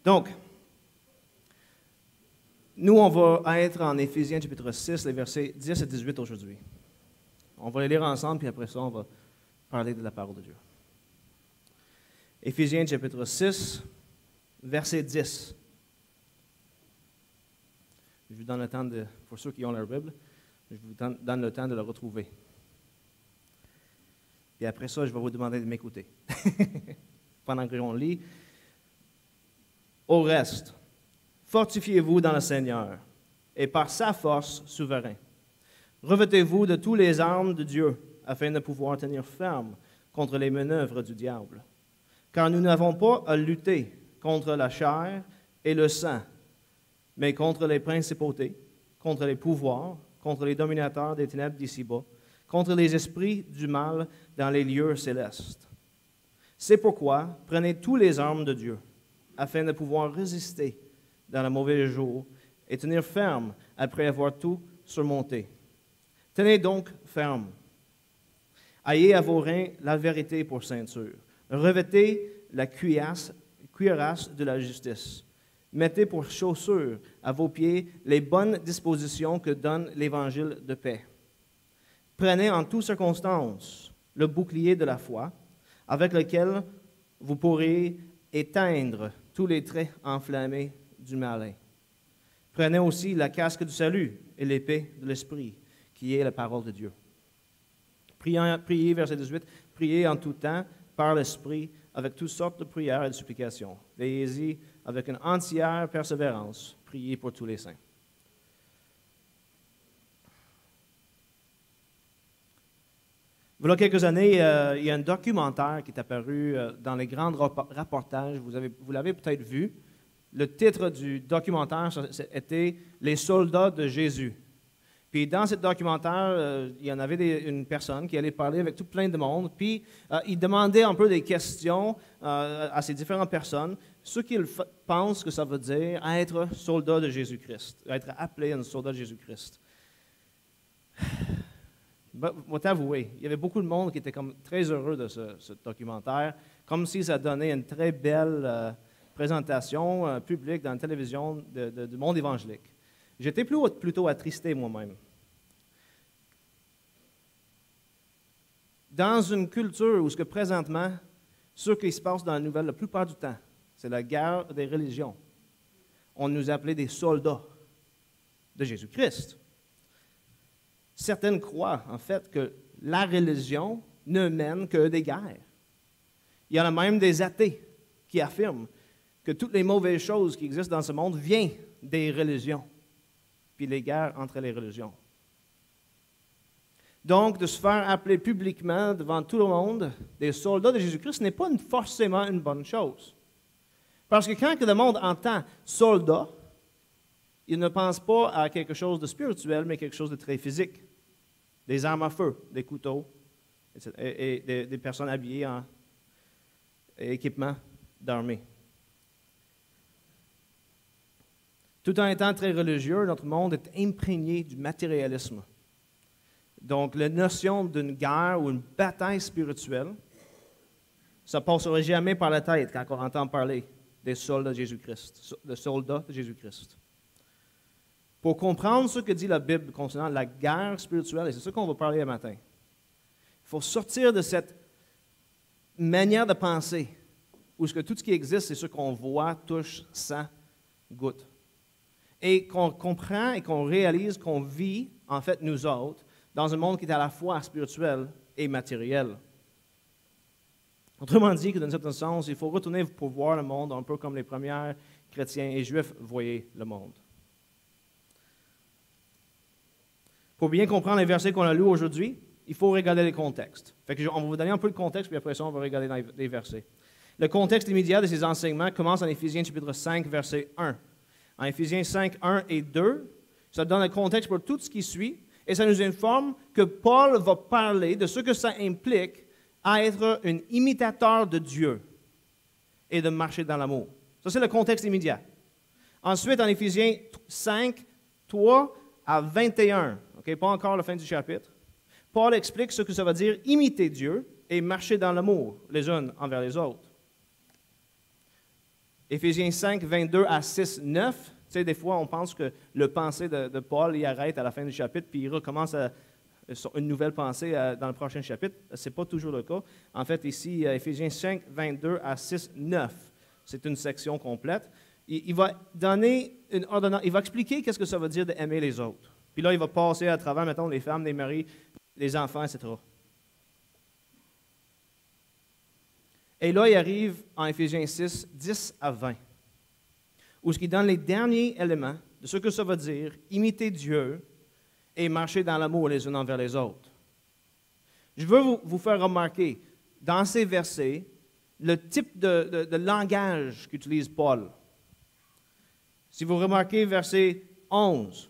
Donc, nous, on va être en Éphésiens chapitre 6, les versets 10 à 18 aujourd'hui. On va les lire ensemble, puis après ça, on va parler de la parole de Dieu. Éphésiens chapitre 6, verset 10. Je vous donne le temps, pour ceux qui ont leur Bible, je vous donne le temps de le retrouver. Et après ça, je vais vous demander de m'écouter. Pendant que l'on lit. Au reste, fortifiez-vous dans le Seigneur et par sa force souveraine. Revêtez-vous de tous les armes de Dieu afin de pouvoir tenir ferme contre les manœuvres du diable. Car nous n'avons pas à lutter contre la chair et le sang, mais contre les principautés, contre les pouvoirs, contre les dominateurs des ténèbres d'ici-bas, contre les esprits du mal dans les lieux célestes. C'est pourquoi prenez tous les armes de Dieu, afin de pouvoir résister dans le mauvais jour et tenir ferme après avoir tout surmonté. Tenez donc ferme. Ayez à vos reins la vérité pour ceinture. Revêtez la cuirasse de la justice. Mettez pour chaussures à vos pieds les bonnes dispositions que donne l'Évangile de paix. Prenez en toutes circonstances le bouclier de la foi, avec lequel vous pourrez éteindre tous les traits enflammés du malin. Prenez aussi la casque du salut et l'épée de l'Esprit, qui est la parole de Dieu. Priez, verset 18, priez en tout temps par l'Esprit, avec toutes sortes de prières et de supplications. Veillez-y avec une entière persévérance. Priez pour tous les saints. Il y a quelques années, il y a un documentaire qui est apparu dans les grands reportages. Vous l'avez peut-être vu. Le titre du documentaire était « Les soldats de Jésus ». Puis dans ce documentaire, il y en avait une personne qui allait parler avec tout plein de monde. Puis il demandait un peu des questions à ces différentes personnes, ce qu'ils pensent que ça veut dire être soldat de Jésus-Christ, être appelé un soldat de Jésus-Christ. Je vais t'avouer, il y avait beaucoup de monde qui était comme très heureux de ce documentaire, comme si ça donnait une très belle présentation publique dans la télévision du monde évangélique. J'étais plutôt attristé moi-même. Dans une culture où ce que présentement, ce qui se passe dans la nouvelle la plupart du temps, c'est la guerre des religions. On nous appelait des soldats de Jésus-Christ. Certaines croient, en fait, que la religion ne mène que des guerres. Il y en a même des athées qui affirment que toutes les mauvaises choses qui existent dans ce monde viennent des religions, puis les guerres entre les religions. Donc, de se faire appeler publiquement devant tout le monde des soldats de Jésus-Christ n'est pas forcément une bonne chose. Parce que quand le monde entend « soldat », il ne pense pas à quelque chose de spirituel, mais quelque chose de très physique. Des armes à feu, des couteaux, et des personnes habillées en équipement d'armée. Tout en étant très religieux, notre monde est imprégné du matérialisme. Donc, la notion d'une guerre ou une bataille spirituelle, ça ne passerait jamais par la tête quand on entend parler des soldats de Jésus-Christ, de soldats de Jésus-Christ. Pour comprendre ce que dit la Bible concernant la guerre spirituelle, et c'est ça qu'on va parler ce matin, il faut sortir de cette manière de penser où tout ce qui existe, c'est ce qu'on voit, touche, sent, goûte. Et qu'on comprend et qu'on réalise qu'on vit, en fait, nous autres, dans un monde qui est à la fois spirituel et matériel. Autrement dit, que dans un certain sens, il faut retourner pour voir le monde un peu comme les premiers chrétiens et juifs voyaient le monde. Pour bien comprendre les versets qu'on a lus aujourd'hui, il faut regarder les contextes. On va vous donner un peu de contexte, puis après ça, on va regarder dans les versets. Le contexte immédiat de ces enseignements commence en Éphésiens chapitre 5, verset 1. En Éphésiens 5, 1 et 2, ça donne le contexte pour tout ce qui suit, et ça nous informe que Paul va parler de ce que ça implique à être un imitateur de Dieu et de marcher dans l'amour. Ça, c'est le contexte immédiat. Ensuite, en Éphésiens 5, 3 à 21, pas encore la fin du chapitre, Paul explique ce que ça veut dire imiter Dieu et marcher dans l'amour les uns envers les autres. Éphésiens 5, 22 à 6, 9. Tu sais, des fois, on pense que le pensée de Paul y arrête à la fin du chapitre, puis il recommence une nouvelle pensée dans le prochain chapitre. Ce n'est pas toujours le cas. En fait, ici, Éphésiens 5, 22 à 6, 9. C'est une section complète. Il va donner une ordonnance, il va expliquer qu'est-ce que ça veut dire d'aimer les autres. Puis là, il va passer à travers, mettons, les femmes, les maris, les enfants, etc. Et là, il arrive en Éphésiens 6, 10 à 20, où il donne les derniers éléments de ce que ça veut dire imiter Dieu et marcher dans l'amour les uns envers les autres. Je veux vous faire remarquer, dans ces versets, le type de langage qu'utilise Paul. Si vous remarquez verset 11,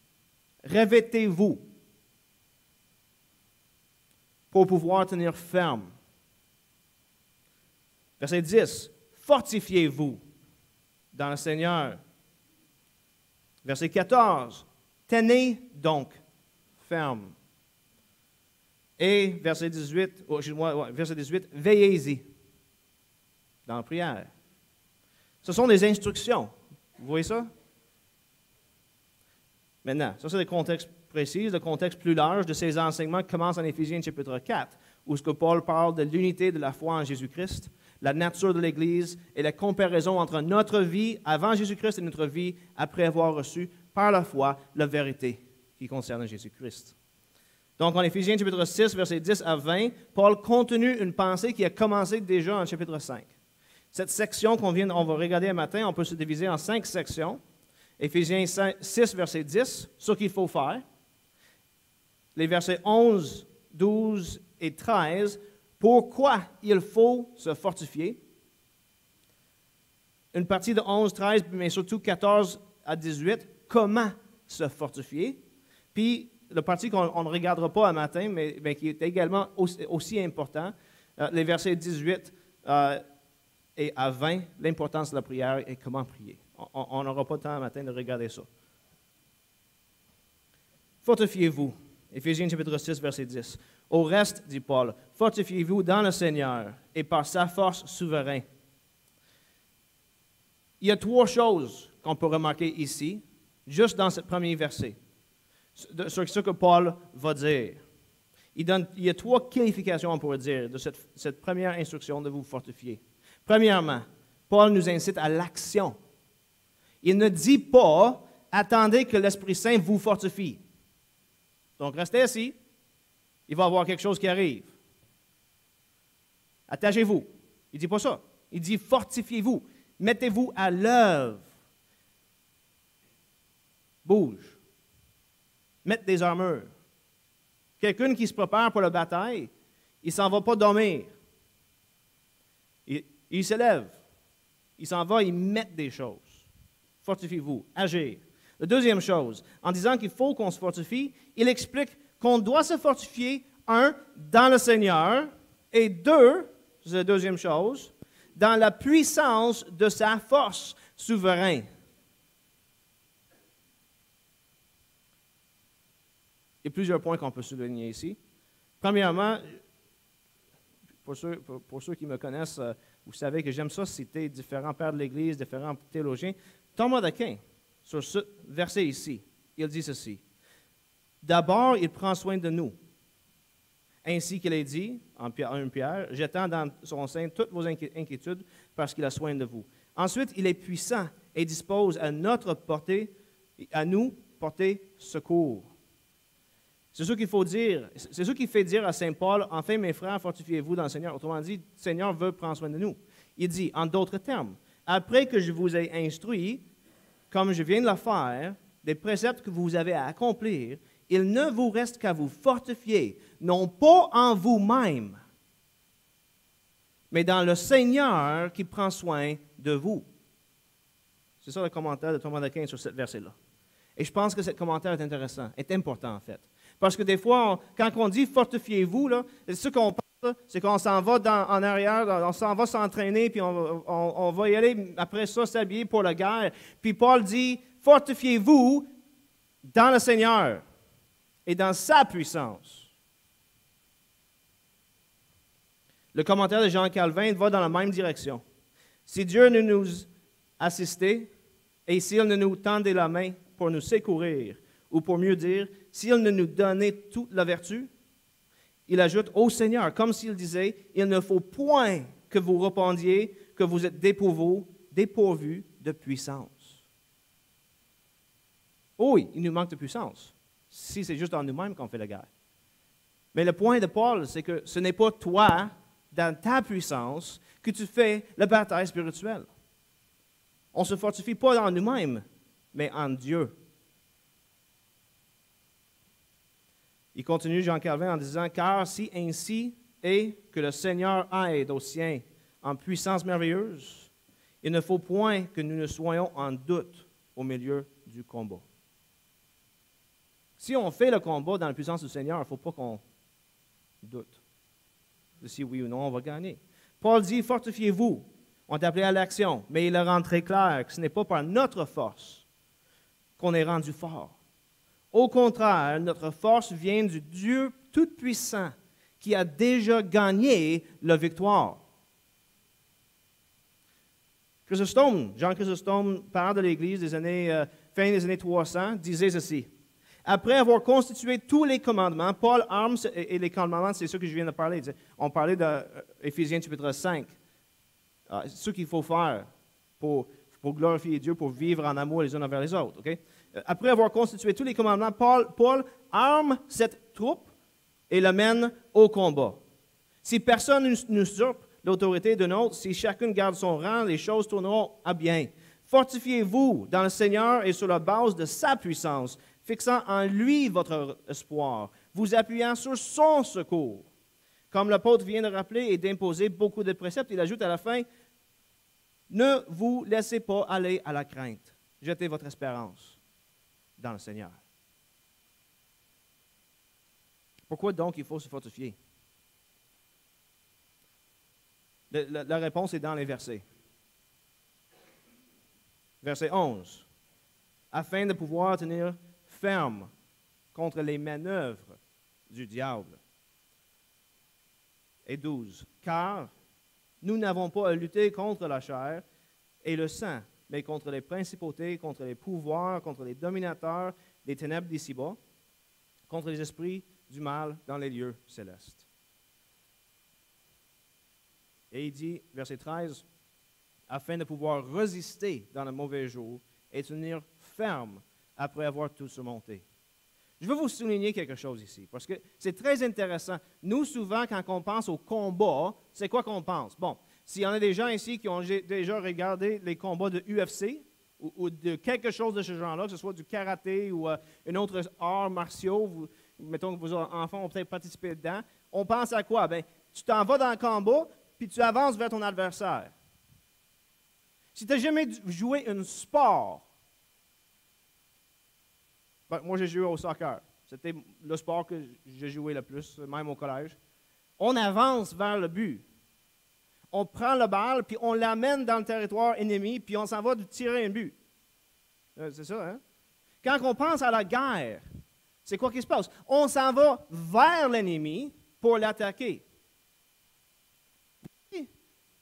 « Revêtez-vous pour pouvoir tenir ferme. » Verset 10, « Fortifiez-vous dans le Seigneur. » Verset 14, « Tenez donc ferme. » Et verset 18, « Veillez-y dans la prière. » Ce sont des instructions. Vous voyez ça? Maintenant, ça c'est le contexte précis, le contexte plus large de ces enseignements qui commencent en Éphésiens chapitre 4, où ce que Paul parle de l'unité de la foi en Jésus-Christ, la nature de l'Église et la comparaison entre notre vie avant Jésus-Christ et notre vie après avoir reçu par la foi la vérité qui concerne Jésus-Christ. Donc, en Éphésiens chapitre 6, versets 10 à 20, Paul continue une pensée qui a commencé déjà en chapitre 5. Cette section on va regarder un matin, on peut se diviser en 5 sections. Éphésiens 6, verset 10, ce qu'il faut faire. Les versets 11, 12 et 13, pourquoi il faut se fortifier. Une partie de 11, 13, mais surtout 14 à 18, comment se fortifier. Puis, la partie qu'on ne regardera pas un matin, mais qui est également aussi important, les versets 18 et à 20, l'importance de la prière et comment prier. On n'aura pas le temps un matin de regarder ça. Fortifiez-vous. Éphésiens chapitre 6, verset 10. Au reste, dit Paul, fortifiez-vous dans le Seigneur et par sa force souveraine. Il y a 3 choses qu'on peut remarquer ici, juste dans ce premier verset, sur ce que Paul va dire. Il y a 3 qualifications, on pourrait dire, de cette première instruction de vous fortifier. Premièrement, Paul nous incite à l'action. Il ne dit pas « attendez que l'Esprit Saint vous fortifie ». Donc, restez assis, il va y avoir quelque chose qui arrive. Attachez-vous. Il ne dit pas ça. Il dit « fortifiez-vous ». Mettez-vous à l'œuvre. Bouge. Mettez des armures. Quelqu'un qui se prépare pour la bataille, il ne s'en va pas dormir. Il se lève. Il s'en va, il met des choses. Fortifiez-vous, agir. La deuxième chose, en disant qu'il faut qu'on se fortifie, il explique qu'on doit se fortifier, 1, dans le Seigneur, et 2, c'est la deuxième chose, dans la puissance de sa force souveraine. Il y a plusieurs points qu'on peut souligner ici. Premièrement, pour ceux qui me connaissent, vous savez que j'aime ça citer différents pères de l'Église, différents théologiens. Thomas d'Aquin, sur ce verset ici, il dit ceci. D'abord, il prend soin de nous. Ainsi qu'il est dit, en 1 Pierre, jetant dans son sein toutes vos inquiétudes parce qu'il a soin de vous. Ensuite, il est puissant et dispose à nous porter secours. C'est ce qu'il faut dire. C'est ce qui fait dire à Saint Paul, « Enfin, mes frères, fortifiez-vous dans le Seigneur. » Autrement dit, le Seigneur veut prendre soin de nous. Il dit, en d'autres termes, « Après que je vous ai instruit, comme je viens de le faire, des préceptes que vous avez à accomplir, il ne vous reste qu'à vous fortifier, non pas en vous-même, mais dans le Seigneur qui prend soin de vous. » C'est ça le commentaire de Thomas d'Aquin sur ce verset-là. Et je pense que ce commentaire est intéressant, est important en fait. Parce que des fois, quand on dit « fortifiez-vous », ce qu'on pense, c'est qu'on s'en va en arrière, on s'en va s'entraîner, puis on va y aller après ça, s'habiller pour la guerre. Puis Paul dit « fortifiez-vous dans le Seigneur et dans sa puissance ». Le commentaire de Jean Calvin va dans la même direction. Si Dieu ne nous assistait et s'il ne nous tendait la main pour nous secourir, ou pour mieux dire, s'il ne nous donnait toute la vertu, il ajoute au Seigneur, comme s'il disait, il ne faut point que vous répondiez que vous êtes dépourvus de puissance. Oh oui, il nous manque de puissance, si c'est juste en nous-mêmes qu'on fait la guerre. Mais le point de Paul, c'est que ce n'est pas toi, dans ta puissance, que tu fais la bataille spirituelle. On ne se fortifie pas en nous-mêmes, mais en Dieu. Il continue, Jean Calvin, en disant, « Car si ainsi est que le Seigneur aide aux siens en puissance merveilleuse, il ne faut point que nous ne soyons en doute au milieu du combat. » Si on fait le combat dans la puissance du Seigneur, il ne faut pas qu'on doute de si oui ou non on va gagner. Paul dit, « Fortifiez-vous. » On est appelé à l'action, mais il le rend très clair que ce n'est pas par notre force qu'on est rendu fort. Au contraire, notre force vient du Dieu Tout-Puissant qui a déjà gagné la victoire. Chrysostome, Jean Chrysostome, père de l'Église des années, fin des années 300, disait ceci. Après avoir constitué tous les commandements, Paul arme, et les commandements, c'est ce que je viens de parler. On parlait d'Éphésiens chapitre 5. C'est ce qu'il faut faire pour glorifier Dieu, pour vivre en amour les uns envers les autres. Okay? Après avoir constitué tous les commandements, Paul arme cette troupe et l'amène au combat. Si personne n'usurpe l'autorité d'un autre, si chacun garde son rang, les choses tourneront à bien. Fortifiez-vous dans le Seigneur et sur la base de sa puissance, fixant en lui votre espoir, vous appuyant sur son secours. Comme l'apôtre vient de rappeler et d'imposer beaucoup de préceptes, il ajoute à la fin, ne vous laissez pas aller à la crainte. Jetez votre espérance dans le Seigneur. Pourquoi donc il faut se fortifier? La réponse est dans les versets. Verset 11. Afin de pouvoir tenir ferme contre les manœuvres du diable. Et 12. Car nous n'avons pas à lutter contre la chair et le sang, mais contre les principautés, contre les pouvoirs, contre les dominateurs des ténèbres d'ici-bas, contre les esprits du mal dans les lieux célestes. Et il dit, verset 13, afin de pouvoir résister dans le mauvais jour et tenir ferme après avoir tout surmonté. Je veux vous souligner quelque chose ici, parce que c'est très intéressant. Nous, souvent, quand on pense au combat, c'est quoi qu'on pense? Bon, s'il y en a des gens ici qui ont déjà regardé les combats de UFC ou de quelque chose de ce genre-là, que ce soit du karaté ou un autre art martiaux, mettons que vos enfants ont peut-être participé dedans, on pense à quoi? Bien, tu t'en vas dans le combat, puis tu avances vers ton adversaire. Si tu n'as jamais joué un sport, ben, moi j'ai joué au soccer. C'était le sport que j'ai joué le plus, même au collège. On avance vers le but. On prend la balle, puis on l'amène dans le territoire ennemi, puis on s'en va de tirer un but. C'est ça, hein? Quand on pense à la guerre, c'est quoi qui se passe? On s'en va vers l'ennemi pour l'attaquer.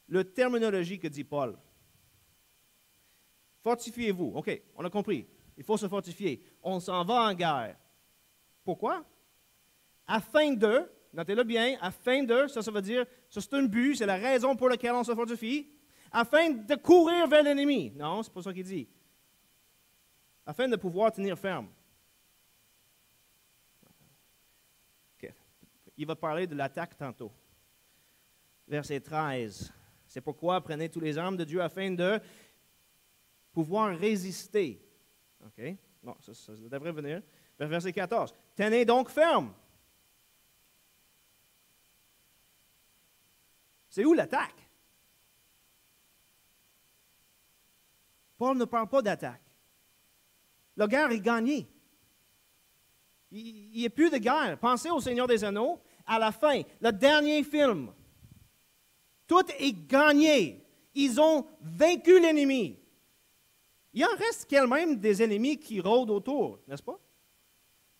La terminologie que dit Paul. Fortifiez-vous. OK, on a compris. Il faut se fortifier. On s'en va en guerre. Pourquoi? Afin de, notez-le bien, afin de, ça veut dire, ça c'est un but, c'est la raison pour laquelle on se fortifie, afin de courir vers l'ennemi. Non, c'est pas ça qu'il dit. Afin de pouvoir tenir ferme. Okay. Il va parler de l'attaque tantôt. Verset 13. C'est pourquoi prenez tous les armes de Dieu afin de pouvoir résister. OK? Bon, ça devrait venir. Verset 14. Tenez donc ferme. C'est où l'attaque? Paul ne parle pas d'attaque. La guerre est gagnée. Il n'y a plus de guerre. Pensez au Seigneur des Anneaux, à la fin, le dernier film. Tout est gagné. Ils ont vaincu l'ennemi. Il en reste quand même des ennemis qui rôdent autour, n'est-ce pas?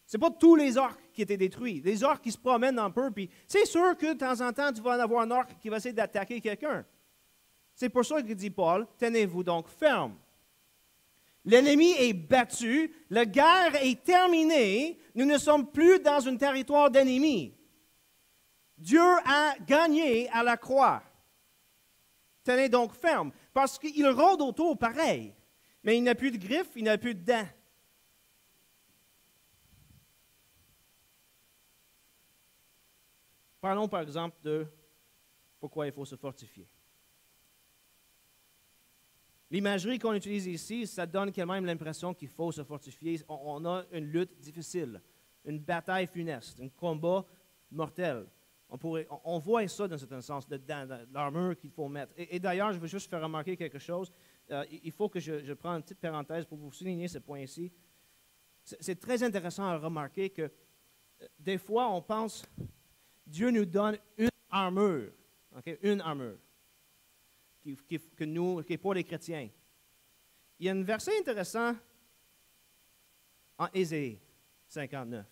Ce n'est pas tous les orques qui étaient détruits. Les orques qui se promènent un peu, puis c'est sûr que de temps en temps, tu vas en avoir un orque qui va essayer d'attaquer quelqu'un. C'est pour ça que dit Paul, tenez-vous donc ferme. L'ennemi est battu, la guerre est terminée, nous ne sommes plus dans un territoire d'ennemis. Dieu a gagné à la croix. Tenez donc ferme, parce qu'il rôde autour pareil, mais il n'a plus de griffes, il n'a plus de dents. Parlons par exemple de pourquoi il faut se fortifier. L'imagerie qu'on utilise ici, ça donne quand même l'impression qu'il faut se fortifier. On a une lutte difficile, une bataille funeste, un combat mortel. On voit ça dans un certain sens, dans l'armure qu'il faut mettre. Et d'ailleurs, je veux juste faire remarquer quelque chose. Il faut que je prenne une petite parenthèse pour vous souligner ce point ici. C'est très intéressant à remarquer que des fois, on pense Dieu nous donne une armure, okay? Une armure. Qui est pour les chrétiens. Il y a un verset intéressant en Ésaïe 59,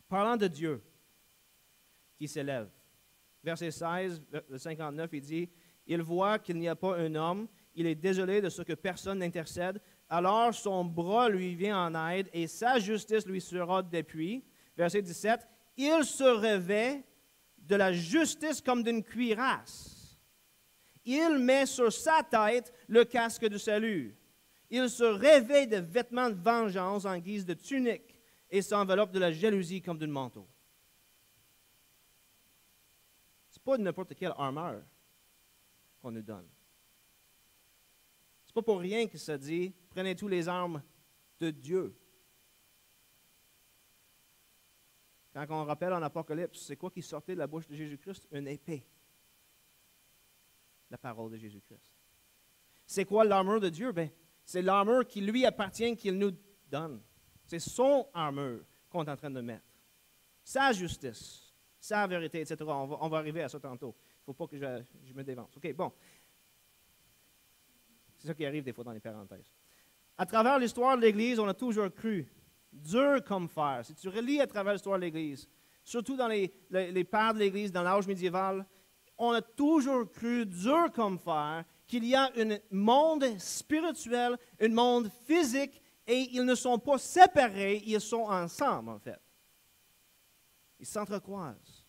parlant de Dieu qui s'élève. Verset 16, le 59, il dit, « Il voit qu'il n'y a pas un homme, il est désolé de ce que personne n'intercède, alors son bras lui vient en aide et sa justice lui sera d'appui. » Verset 17, « Il se revêt de la justice comme d'une cuirasse. Il met sur sa tête le casque du salut. Il se revêt de vêtements de vengeance en guise de tunique et s'enveloppe de la jalousie comme d'un manteau. » Ce n'est pas n'importe quelle armure qu'on nous donne. Ce n'est pas pour rien que ça dit « Prenez tous les armes de Dieu ». Quand on rappelle en Apocalypse, c'est quoi qui sortait de la bouche de Jésus-Christ? Une épée. La parole de Jésus-Christ. C'est quoi l'armure de Dieu? Bien, c'est l'armure qui lui appartient, qu'il nous donne. C'est son armure qu'on est en train de mettre. Sa justice, sa vérité, etc. On va arriver à ça tantôt. Il ne faut pas que je me dévance. OK, bon. C'est ça qui arrive des fois dans les parenthèses. À travers l'histoire de l'Église, on a toujours cru, dur comme fer. Si tu relis à travers l'histoire de l'Église, surtout dans les pères de l'Église, dans l'âge médiéval, on a toujours cru, dur comme fer, qu'il y a un monde spirituel, un monde physique, et ils ne sont pas séparés, ils sont ensemble, en fait. Ils s'entrecroisent.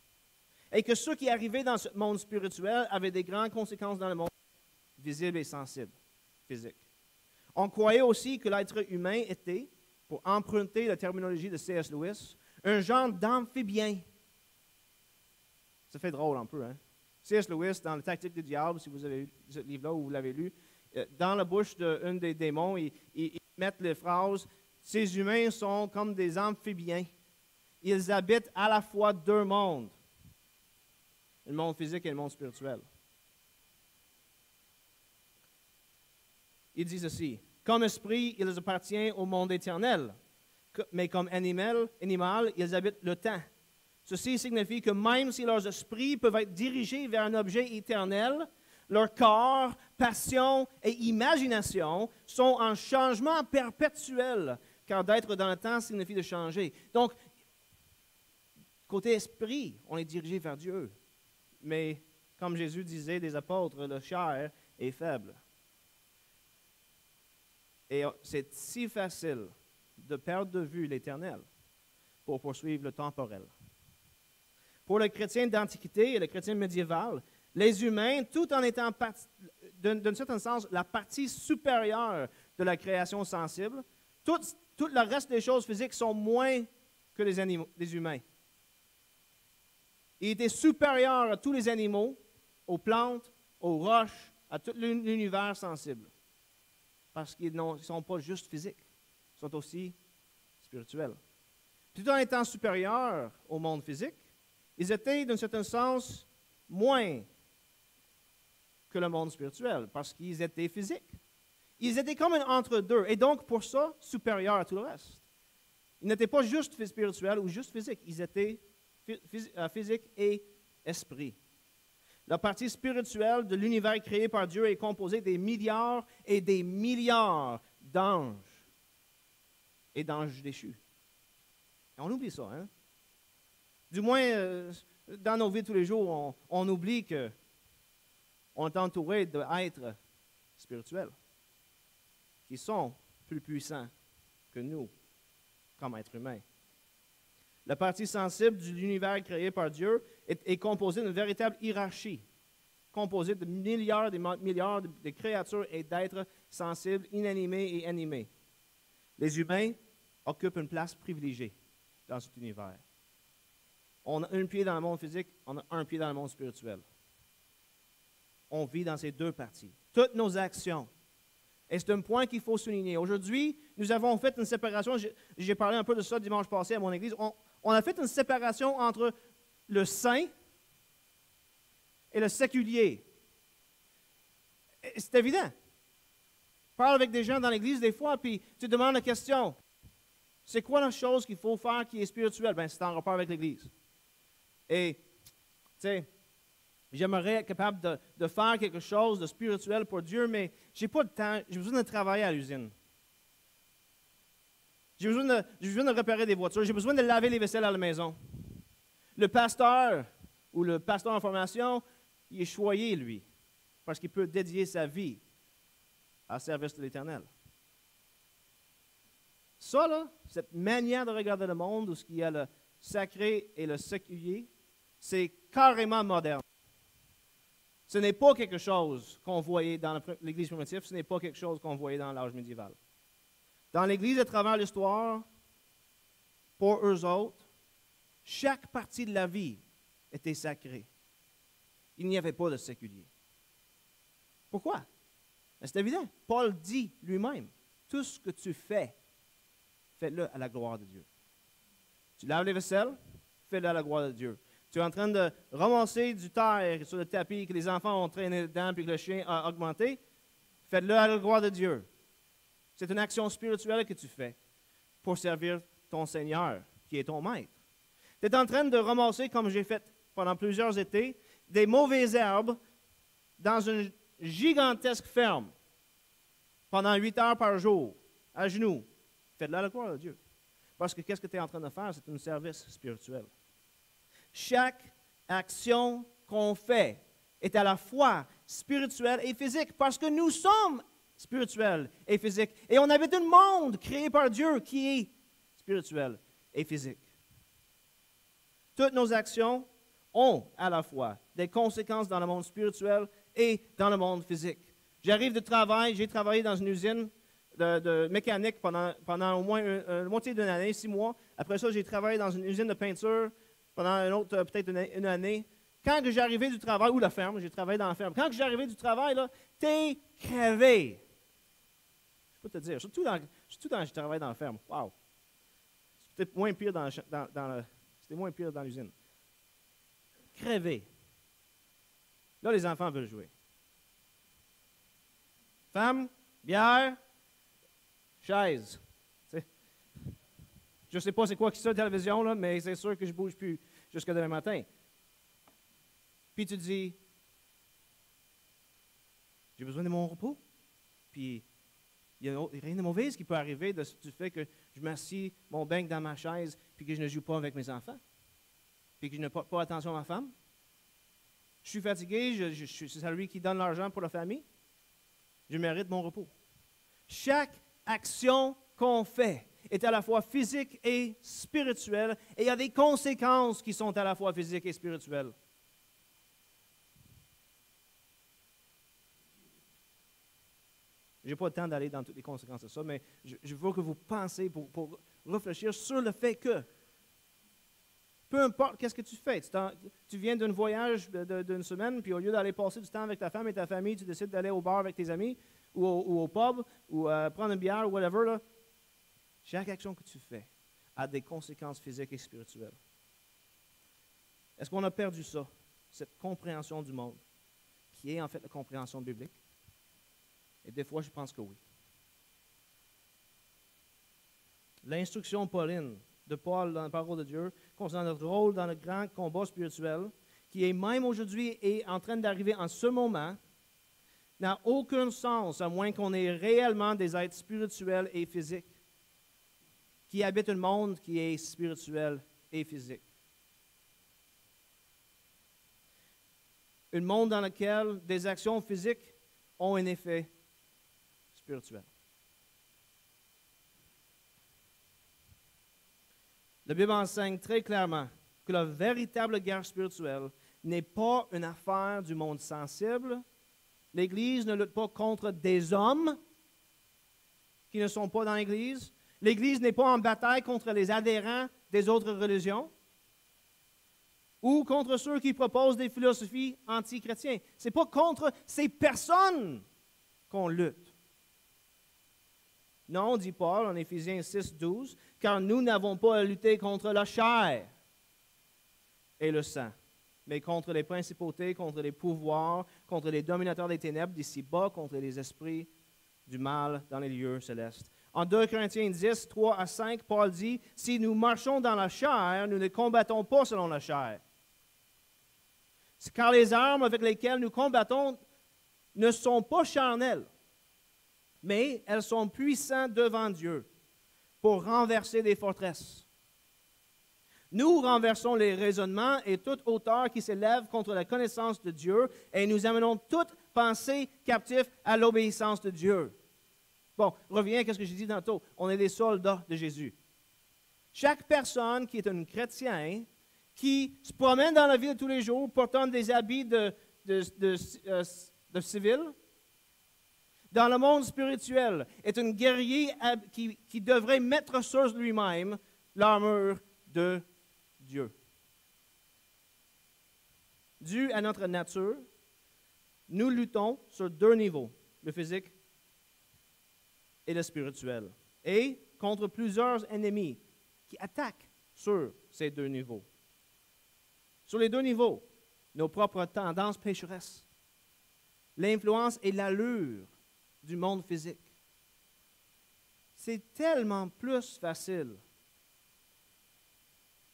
Et que ce qui arrivait dans ce monde spirituel avait des grandes conséquences dans le monde visible et sensible, physique. On croyait aussi que l'être humain était, pour emprunter la terminologie de C.S. Lewis, un genre d'amphibien. Ça fait drôle un peu, hein? C.S. Lewis, dans La Tactique du diable, si vous avez lu ce livre-là ou vous l'avez lu, dans la bouche d'un des démons, ils mettent les phrases « Ces humains sont comme des amphibiens. Ils habitent à la fois deux mondes, le monde physique et le monde spirituel. » Il dit ceci, « Comme esprit, ils appartiennent au monde éternel, mais comme animal, ils habitent le temps. Ceci signifie que même si leurs esprits peuvent être dirigés vers un objet éternel, leur corps, passion et imagination sont en changement perpétuel, car d'être dans le temps signifie de changer. » Donc, côté esprit, on est dirigé vers Dieu. Mais, comme Jésus disait des apôtres, le chair est faible. Et c'est si facile de perdre de vue l'éternel pour poursuivre le temporel. Pour le chrétien d'Antiquité et le chrétien médiéval, les humains, tout en étant, d'un certain sens, la partie supérieure de la création sensible, tout le reste des choses physiques sont moins que les animaux, les humains. Ils étaient supérieurs à tous les animaux, aux plantes, aux roches, à tout l'univers sensible. Parce qu'ils ne sont pas juste physiques, ils sont aussi spirituels. Tout en étant supérieurs au monde physique, ils étaient, d'un certain sens, moins que le monde spirituel, parce qu'ils étaient physiques. Ils étaient comme un entre-deux, et donc, pour ça, supérieurs à tout le reste. Ils n'étaient pas juste spirituels ou juste physiques, ils étaient physique et esprit. La partie spirituelle de l'univers créé par Dieu est composée des milliards et des milliards d'anges et d'anges déchus. Et on oublie ça, hein? Du moins, dans nos vies de tous les jours, on oublie qu'on on est entouré d'êtres spirituels qui sont plus puissants que nous comme êtres humains. La partie sensible de l'univers créé par Dieu est composée d'une véritable hiérarchie, composée de milliards et milliards de créatures et d'êtres sensibles, inanimés et animés. Les humains occupent une place privilégiée dans cet univers. On a un pied dans le monde physique, on a un pied dans le monde spirituel. On vit dans ces deux parties. Toutes nos actions. Et c'est un point qu'il faut souligner. Aujourd'hui, nous avons fait une séparation, j'ai parlé un peu de ça dimanche passé à mon église, on a fait une séparation entre le saint et le séculier. C'est évident. Je parle avec des gens dans l'église des fois, puis tu te demandes la question, c'est quoi la chose qu'il faut faire qui est spirituelle? Bien, c'est en rapport avec l'église. Et, tu sais, j'aimerais être capable de faire quelque chose de spirituel pour Dieu, mais je n'ai pas de temps, j'ai besoin de travailler à l'usine. J'ai besoin de réparer des voitures, j'ai besoin de laver les vaisselles à la maison. Le pasteur ou le pasteur en formation, il est choyé, lui, parce qu'il peut dédier sa vie à service de l'Éternel. Ça, là, cette manière de regarder le monde, où il y a le sacré et le séculier, c'est carrément moderne. Ce n'est pas quelque chose qu'on voyait dans l'Église primitive, ce n'est pas quelque chose qu'on voyait dans l'âge médiéval. Dans l'Église, à travers l'histoire, pour eux autres, chaque partie de la vie était sacrée. Il n'y avait pas de séculier. Pourquoi? Ben, c'est évident. Paul dit lui-même, tout ce que tu fais, fais-le à la gloire de Dieu. Tu laves les vaisselles, fais-le à la gloire de Dieu. Tu es en train de ramasser du terre sur le tapis que les enfants ont traîné dedans puis que le chien a augmenté, fais-le à la gloire de Dieu. C'est une action spirituelle que tu fais pour servir ton Seigneur, qui est ton maître. Tu es en train de ramasser, comme j'ai fait pendant plusieurs étés, des mauvaises herbes dans une gigantesque ferme pendant 8 heures par jour, à genoux. Fais-le à la gloire de Dieu. Parce que qu'est-ce que tu es en train de faire? C'est un service spirituel. Chaque action qu'on fait est à la fois spirituelle et physique parce que nous sommes spirituels et physiques. Et on habite un monde créé par Dieu qui est spirituel et physique. Toutes nos actions ont à la fois des conséquences dans le monde spirituel et dans le monde physique. J'arrive de travail, j'ai travaillé dans une usine de mécanique pendant au moins une moitié d'une année, 6 mois. Après ça, j'ai travaillé dans une usine de peinture pendant une autre, peut-être une année. Quand j'arrivais du travail, ou la ferme, j'ai travaillé dans la ferme. Quand j'arrivais du travail, là, t'es crevé. Je peux te dire, surtout quand je travaille dans la ferme. Wow! C'était moins pire c'était moins pire dans l'usine. Crevé. Là, les enfants veulent jouer. Femme, bière, chaise. T'sais. Je ne sais pas c'est quoi qui est sur la télévision, là, mais c'est sûr que je ne bouge plus jusqu'à demain matin. Puis tu dis, j'ai besoin de mon repos. Puis il n'y a rien de mauvais qui peut arriver du fait que je m'assis mon bec dans ma chaise puis que je ne joue pas avec mes enfants. Puis que je ne porte pas attention à ma femme. Je suis fatigué, c'est celui qui donne l'argent pour la famille. Je mérite mon repos. Chaque action qu'on fait est à la fois physique et spirituelle, et il y a des conséquences qui sont à la fois physiques et spirituelles. Je n'ai pas le temps d'aller dans toutes les conséquences de ça, mais je veux que vous pensez pour réfléchir sur le fait que, peu importe qu'est-ce que tu fais, tu viens d'un voyage d'une semaine, puis au lieu d'aller passer du temps avec ta femme et ta famille, tu décides d'aller au bar avec tes amis, ou au pub, ou prendre une bière, ou whatever, là. Chaque action que tu fais a des conséquences physiques et spirituelles. Est-ce qu'on a perdu ça, cette compréhension du monde, qui est en fait la compréhension biblique? Et des fois, je pense que oui. L'instruction pauline de Paul dans la parole de Dieu concernant notre rôle dans le grand combat spirituel, qui est même aujourd'hui et en train d'arriver en ce moment, n'a aucun sens à moins qu'on ait réellement des êtres spirituels et physiques qui habitent un monde qui est spirituel et physique. Un monde dans lequel des actions physiques ont un effet spirituel. La Bible enseigne très clairement que la véritable guerre spirituelle n'est pas une affaire du monde sensible. L'Église ne lutte pas contre des hommes qui ne sont pas dans l'Église. L'Église n'est pas en bataille contre les adhérents des autres religions ou contre ceux qui proposent des philosophies anti-chrétiennes. Ce n'est pas contre ces personnes qu'on lutte. Non, dit Paul en Éphésiens 6, 12, car nous n'avons pas à lutter contre la chair et le sang, mais contre les principautés, contre les pouvoirs, contre les dominateurs des ténèbres d'ici-bas, contre les esprits du mal dans les lieux célestes. En 2 Corinthiens 10, 3 à 5, Paul dit, « Si nous marchons dans la chair, nous ne combattons pas selon la chair. Car les armes avec lesquelles nous combattons ne sont pas charnelles, mais elles sont puissantes devant Dieu pour renverser des forteresses. Nous renversons les raisonnements et toute hauteur qui s'élève contre la connaissance de Dieu et nous amenons toute pensée captive à l'obéissance de Dieu. » Bon, reviens à ce que j'ai dit tantôt. On est des soldats de Jésus. Chaque personne qui est un chrétien, qui se promène dans la vie de tous les jours portant des habits de civil, dans le monde spirituel, est un guerrier qui devrait mettre sur lui-même l'armure de Dieu. Dû à notre nature, nous luttons sur deux niveaux, le physique et le spirituel, et contre plusieurs ennemis qui attaquent sur ces deux niveaux. Sur les deux niveaux, nos propres tendances pécheresses, l'influence et l'allure du monde physique. C'est tellement plus facile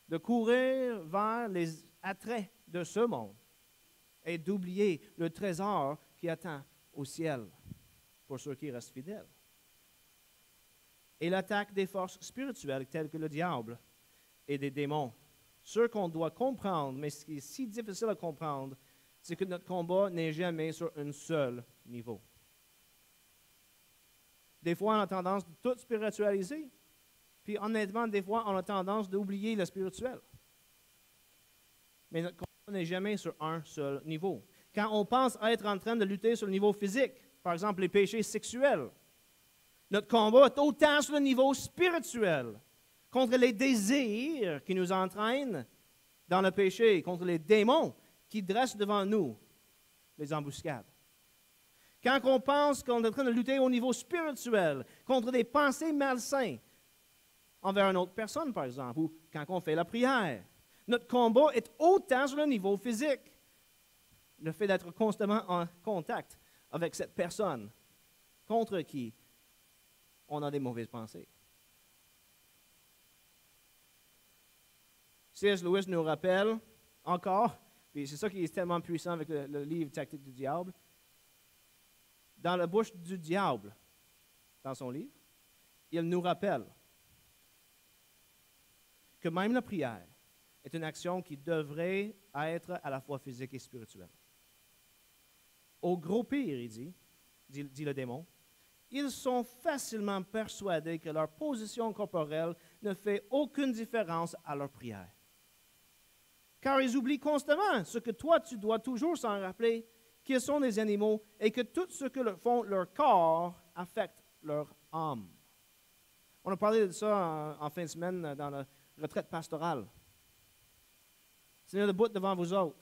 de courir vers les attraits de ce monde et d'oublier le trésor qui attend au ciel pour ceux qui restent fidèles. Et l'attaque des forces spirituelles telles que le diable et des démons. Ce qu'on doit comprendre, mais ce qui est si difficile à comprendre, c'est que notre combat n'est jamais sur un seul niveau. Des fois, on a tendance de tout spiritualiser, puis honnêtement, des fois, on a tendance d'oublier le spirituel. Mais notre combat n'est jamais sur un seul niveau. Quand on pense être en train de lutter sur le niveau physique, par exemple les péchés sexuels, notre combat est autant sur le niveau spirituel, contre les désirs qui nous entraînent dans le péché, contre les démons qui dressent devant nous les embuscades. Quand on pense qu'on est en train de lutter au niveau spirituel, contre des pensées malsaines envers une autre personne, par exemple, ou quand on fait la prière, notre combat est autant sur le niveau physique. Le fait d'être constamment en contact avec cette personne contre qui on a des mauvaises pensées. C.S. Lewis nous rappelle encore, puis c'est ça qui est tellement puissant avec le livre Tactique du diable, dans la bouche du diable, dans son livre, il nous rappelle que même la prière est une action qui devrait être à la fois physique et spirituelle. Au gros pire, il dit le démon, ils sont facilement persuadés que leur position corporelle ne fait aucune différence à leur prière. Car ils oublient constamment ce que toi, tu dois toujours s'en rappeler, qu'ils sont des animaux et que tout ce que font leur corps affecte leur âme. On a parlé de ça en fin de semaine dans la retraite pastorale. Seigneur, debout devant vous autres,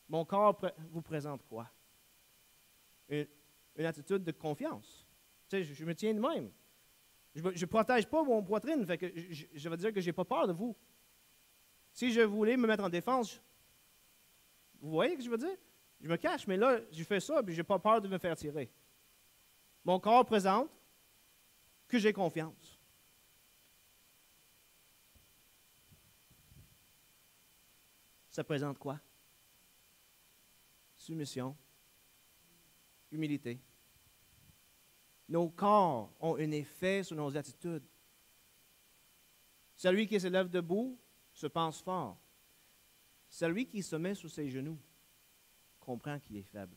mon corps vous présente quoi? Une attitude de confiance. Tu sais, je me tiens de même. Je ne protège pas mon poitrine, fait que je vais dire que je n'ai pas peur de vous. Si je voulais me mettre en défense, vous voyez ce que je veux dire? Je me cache, mais là, je fais ça, puis je n'ai pas peur de me faire tirer. Mon corps présente que j'ai confiance. Ça présente quoi? Soumission, humilité. Nos corps ont un effet sur nos attitudes. Celui qui se lève debout se pense fort. Celui qui se met sur ses genoux comprend qu'il est faible.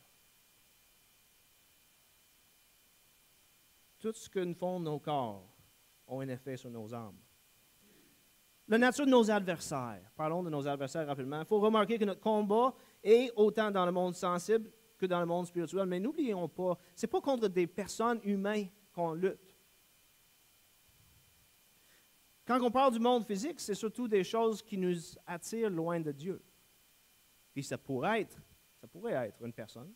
Tout ce que nous font nos corps a un effet sur nos âmes. La nature de nos adversaires. Parlons de nos adversaires rapidement. Il faut remarquer que notre combat est autant dans le monde sensible que dans le monde spirituel. Mais n'oublions pas, ce n'est pas contre des personnes humaines qu'on lutte. Quand on parle du monde physique, c'est surtout des choses qui nous attirent loin de Dieu. Puis ça pourrait être une personne,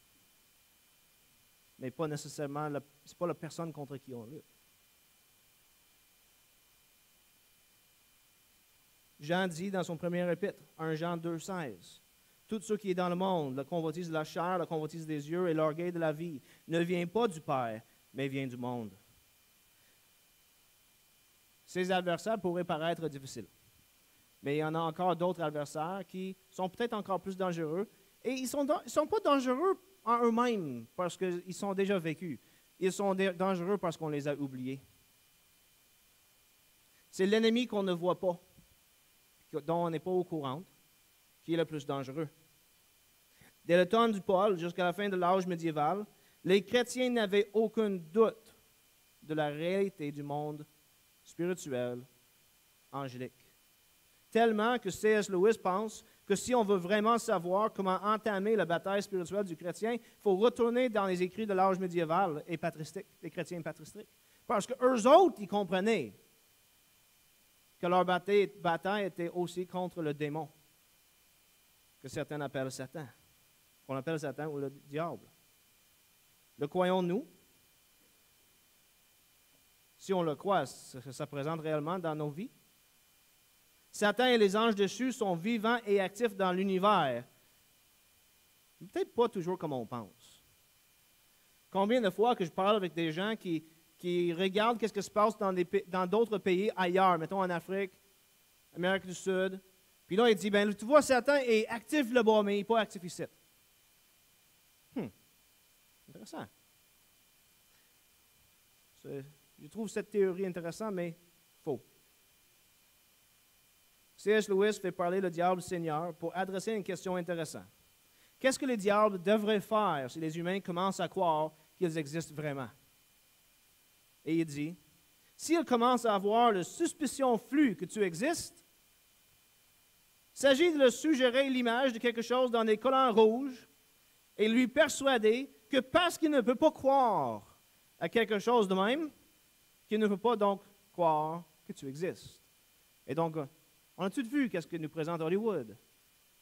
mais pas nécessairement, ce n'est pas la personne contre qui on lutte. Jean dit dans son premier épître, 1 Jean 2,16, « Tout ce qui est dans le monde, la convoitise de la chair, la convoitise des yeux et l'orgueil de la vie, ne vient pas du Père, mais vient du monde. » Ces adversaires pourraient paraître difficiles. Mais il y en a encore d'autres adversaires qui sont peut-être encore plus dangereux. Et ils ne sont pas dangereux en eux-mêmes parce qu'ils sont déjà vécus. Ils sont dangereux parce qu'on les a oubliés. C'est l'ennemi qu'on ne voit pas, dont on n'est pas au courant, qui est le plus dangereux. Dès le temps du Paul, jusqu'à la fin de l'âge médiéval, les chrétiens n'avaient aucun doute de la réalité du monde spirituel, angélique. Tellement que C.S. Lewis pense que si on veut vraiment savoir comment entamer la bataille spirituelle du chrétien, il faut retourner dans les écrits de l'âge médiéval et patristique, des chrétiens patristiques. Parce qu'eux autres, ils comprenaient que leur bataille était aussi contre le démon, que certains appellent Satan, qu'on appelle Satan ou le diable. Le croyons-nous? Si on le croit, ça présente réellement dans nos vies. Satan et les anges dessus sont vivants et actifs dans l'univers. Peut-être pas toujours comme on pense. Combien de fois que je parle avec des gens qui regardent ce qui se passe dans d'autres pays ailleurs, mettons en Afrique, Amérique du Sud, puis là, il dit, ben tu vois, Satan est actif là-bas, mais il n'est pas actif ici. Intéressant. Je trouve cette théorie intéressante, mais faux. C.S. Lewis fait parler le diable Seigneur pour adresser une question intéressante. Qu'est-ce que les diables devraient faire si les humains commencent à croire qu'ils existent vraiment? Et il dit, s'ils commencent à avoir la suspicion floue que tu existes, il s'agit de leur suggérer l'image de quelque chose dans des collants rouges et lui persuader que parce qu'il ne peut pas croire à quelque chose de même, qu'il ne peut pas donc croire que tu existes. Et donc, on a tout vu qu'est-ce que nous présente Hollywood.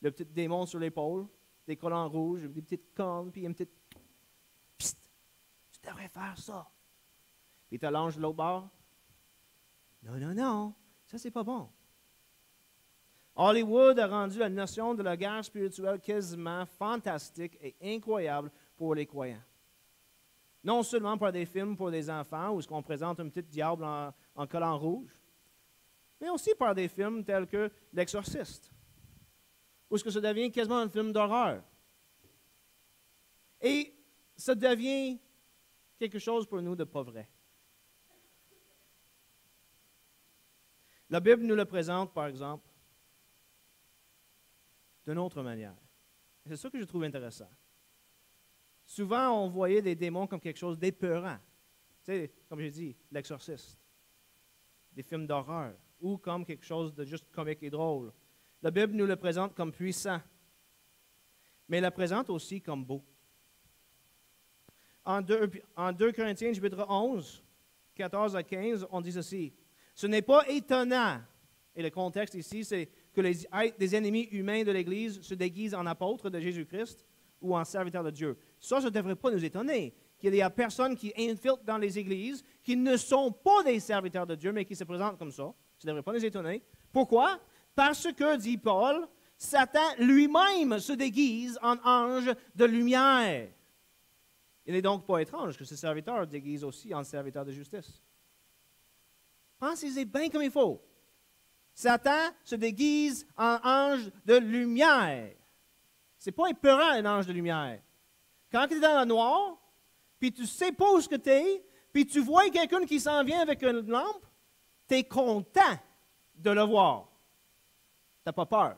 Le petit démon sur l'épaule, des collants rouges, des petites cornes, puis une petite « Psst! Tu devrais faire ça! » Puis tu as l'ange de l'autre bord. « Non, non, non, ça c'est pas bon. » Hollywood a rendu la notion de la guerre spirituelle quasiment fantastique et incroyable pour les croyants. Non seulement par des films pour des enfants où on présente un petit diable en collant rouge, mais aussi par des films tels que L'Exorciste, où ça devient quasiment un film d'horreur. Et ça devient quelque chose pour nous de pas vrai. La Bible nous le présente, par exemple, d'une autre manière. C'est ça que je trouve intéressant. Souvent, on voyait des démons comme quelque chose d'épeurant. Tu sais, comme j'ai dit, L'Exorciste, des films d'horreur, ou comme quelque chose de juste comique et drôle. La Bible nous le présente comme puissant, mais elle la présente aussi comme beau. En 2 Corinthiens, chapitre 11, 14 à 15, on dit ceci. « Ce n'est pas étonnant, et le contexte ici, c'est que des ennemis humains de l'Église se déguisent en apôtres de Jésus-Christ ou en serviteurs de Dieu. Ça ne devrait pas nous étonner, qu'il y a personnes qui infiltrent dans les églises, qui ne sont pas des serviteurs de Dieu, mais qui se présentent comme ça. Ça ne devrait pas nous étonner. Pourquoi? Parce que, dit Paul, Satan lui-même se déguise en ange de lumière. Il n'est donc pas étrange que ce serviteur se déguise aussi en serviteur de justice. Pensez-y bien comme il faut. Satan se déguise en ange de lumière. Ce n'est pas épeurant, un ange de lumière. Quand tu es dans le noir, puis tu ne sais pas où tu es, puis tu vois quelqu'un qui s'en vient avec une lampe, tu es content de le voir. Tu n'as pas peur.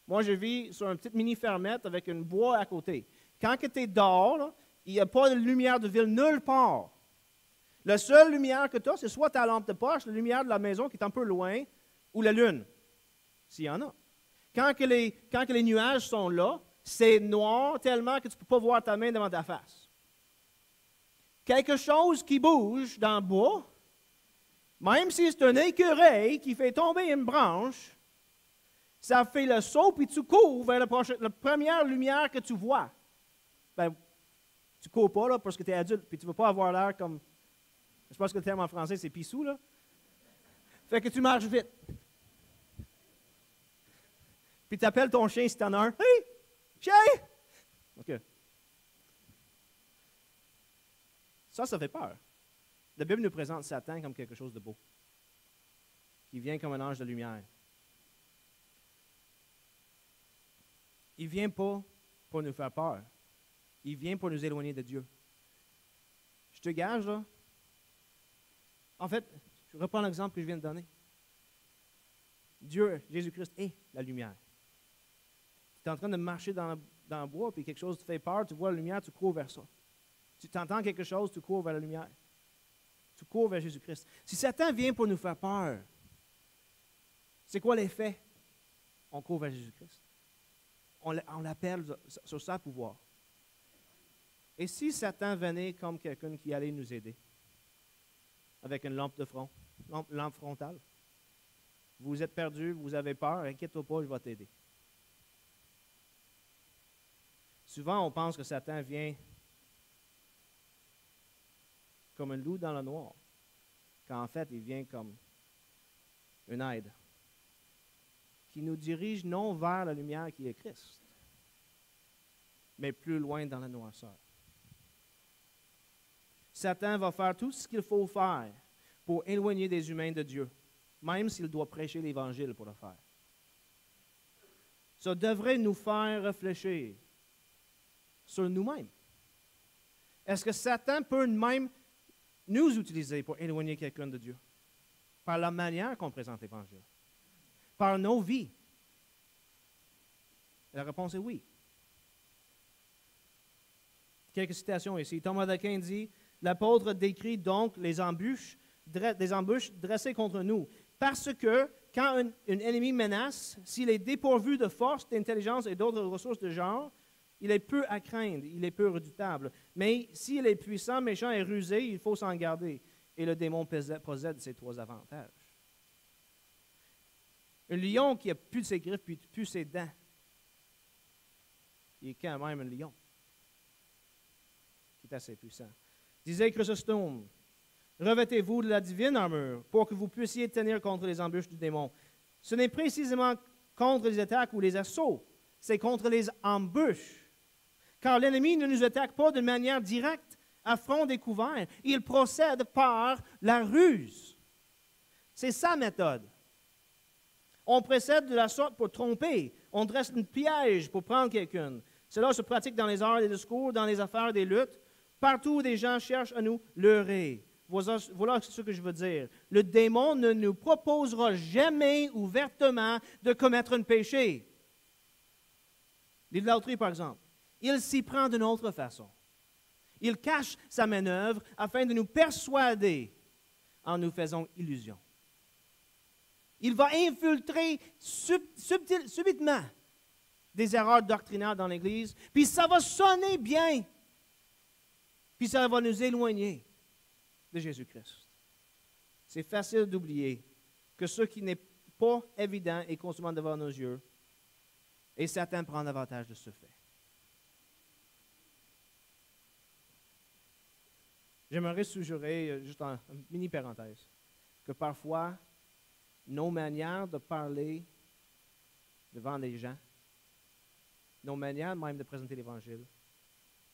Moi, je vis sur une petite mini-fermette avec une bois à côté. Quand tu es dehors, là, il n'y a pas de lumière de ville nulle part. La seule lumière que tu as, c'est soit ta lampe de poche, la lumière de la maison qui est un peu loin, ou la lune, s'il y en a. Quand que les nuages sont là, c'est noir tellement que tu ne peux pas voir ta main devant ta face. Quelque chose qui bouge dans le bois, même si c'est un écureuil qui fait tomber une branche, ça fait le saut, puis tu cours vers la première lumière que tu vois. Ben, tu ne cours pas là, parce que tu es adulte, puis tu ne veux pas avoir l'air comme... Je pense que le terme en français, c'est pissou, là. Fait que tu marches vite. Puis tu appelles ton chien si tu en as un. « Hey, chien! » OK. Ça fait peur. La Bible nous présente Satan comme quelque chose de beau, qui vient comme un ange de lumière. Il ne vient pas pour nous faire peur. Il vient pour nous éloigner de Dieu. Je te gage, là. En fait, je reprends l'exemple que je viens de donner. Dieu, Jésus-Christ, est la lumière. Tu es en train de marcher dans le bois, puis quelque chose te fait peur, tu vois la lumière, tu cours vers ça. Tu t'entends quelque chose, tu cours vers la lumière. Tu cours vers Jésus-Christ. Si Satan vient pour nous faire peur, c'est quoi l'effet? On court vers Jésus-Christ. On l'appelle sur sa pouvoir. Et si Satan venait comme quelqu'un qui allait nous aider, avec une lampe de front, lampe frontale, vous êtes perdu, vous avez peur, inquiète-toi pas, je vais t'aider. Souvent, on pense que Satan vient comme un loup dans le noir, quand en fait, il vient comme une aide qui nous dirige non vers la lumière qui est Christ, mais plus loin dans la noirceur. Satan va faire tout ce qu'il faut faire pour éloigner des humains de Dieu, même s'il doit prêcher l'Évangile pour le faire. Ça devrait nous faire réfléchir sur nous-mêmes. Est-ce que Satan peut même nous utiliser pour éloigner quelqu'un de Dieu? Par la manière qu'on présente l'Évangile? Par nos vies? Et la réponse est oui. Quelques citations ici. Thomas d'Aquin dit, « L'apôtre décrit donc des embûches dressées contre nous, parce que quand un ennemi menace, s'il est dépourvu de force, d'intelligence et d'autres ressources de genre, il est peu à craindre, il est peu redoutable. Mais s'il est puissant, méchant et rusé, il faut s'en garder. Et le démon possède ces trois avantages. Un lion qui n'a plus de ses griffes, puis plus ses dents, il est quand même un lion, qui est assez puissant. Disait Chrysostome, « Revêtez-vous de la divine armure pour que vous puissiez tenir contre les embûches du démon. » Ce n'est précisément contre les attaques ou les assauts, c'est contre les embûches. Car l'ennemi ne nous attaque pas de manière directe, à front découvert. Il procède par la ruse. C'est sa méthode. On procède de la sorte pour tromper. On dresse un piège pour prendre quelqu'un. Cela se pratique dans les arts des discours, dans les affaires des luttes, partout où des gens cherchent à nous leurrer. Voilà ce que je veux dire. Le démon ne nous proposera jamais ouvertement de commettre un péché. L'idolâtrie, par exemple. Il s'y prend d'une autre façon. Il cache sa manœuvre afin de nous persuader en nous faisant illusion. Il va infiltrer subitement des erreurs doctrinales dans l'Église, puis ça va sonner bien, puis ça va nous éloigner de Jésus-Christ. C'est facile d'oublier que ce qui n'est pas évident est constamment devant nos yeux, et Satan prend avantage de ce fait. J'aimerais suggérer, juste en mini parenthèse, que parfois, nos manières de parler devant les gens, nos manières même de présenter l'Évangile,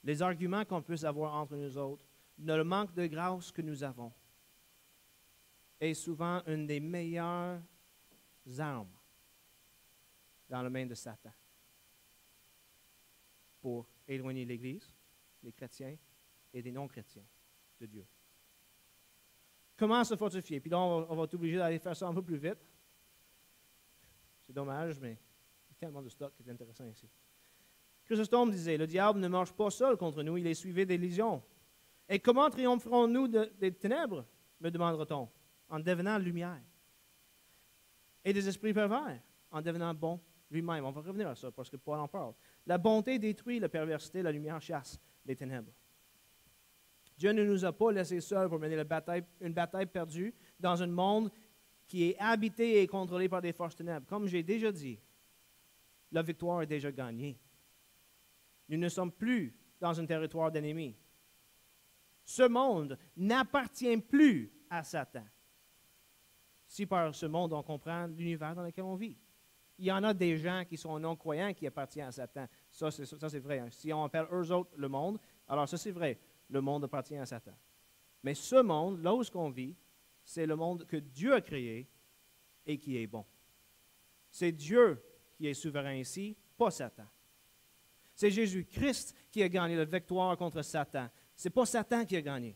les arguments qu'on puisse avoir entre nous autres, le manque de grâce que nous avons, est souvent une des meilleures armes dans la main de Satan pour éloigner l'Église, les chrétiens et des non-chrétiens de Dieu. Comment se fortifier? Puis là, on va être obligé d'aller faire ça un peu plus vite. C'est dommage, mais il a tellement de stock qui est intéressant ici. Chrysostome disait, le diable ne marche pas seul contre nous, il est suivi des légions. Et comment triompherons-nous des ténèbres, me demandera-t-on, en devenant lumière. Et des esprits pervers, en devenant bon lui-même. On va revenir à ça, parce que Paul en parle. La bonté détruit la perversité, la lumière chasse les ténèbres. Dieu ne nous a pas laissés seuls pour mener une bataille perdue dans un monde qui est habité et contrôlé par des forces ténèbres. Comme j'ai déjà dit, la victoire est déjà gagnée. Nous ne sommes plus dans un territoire d'ennemis. Ce monde n'appartient plus à Satan. Si par ce monde on comprend l'univers dans lequel on vit. Il y en a des gens qui sont non-croyants qui appartiennent à Satan. Ça, c'est vrai. Hein. Si on appelle eux autres le monde, alors ça, c'est vrai. Le monde appartient à Satan. Mais ce monde, là où on vit, c'est le monde que Dieu a créé et qui est bon. C'est Dieu qui est souverain ici, pas Satan. C'est Jésus-Christ qui a gagné la victoire contre Satan. Ce n'est pas Satan qui a gagné.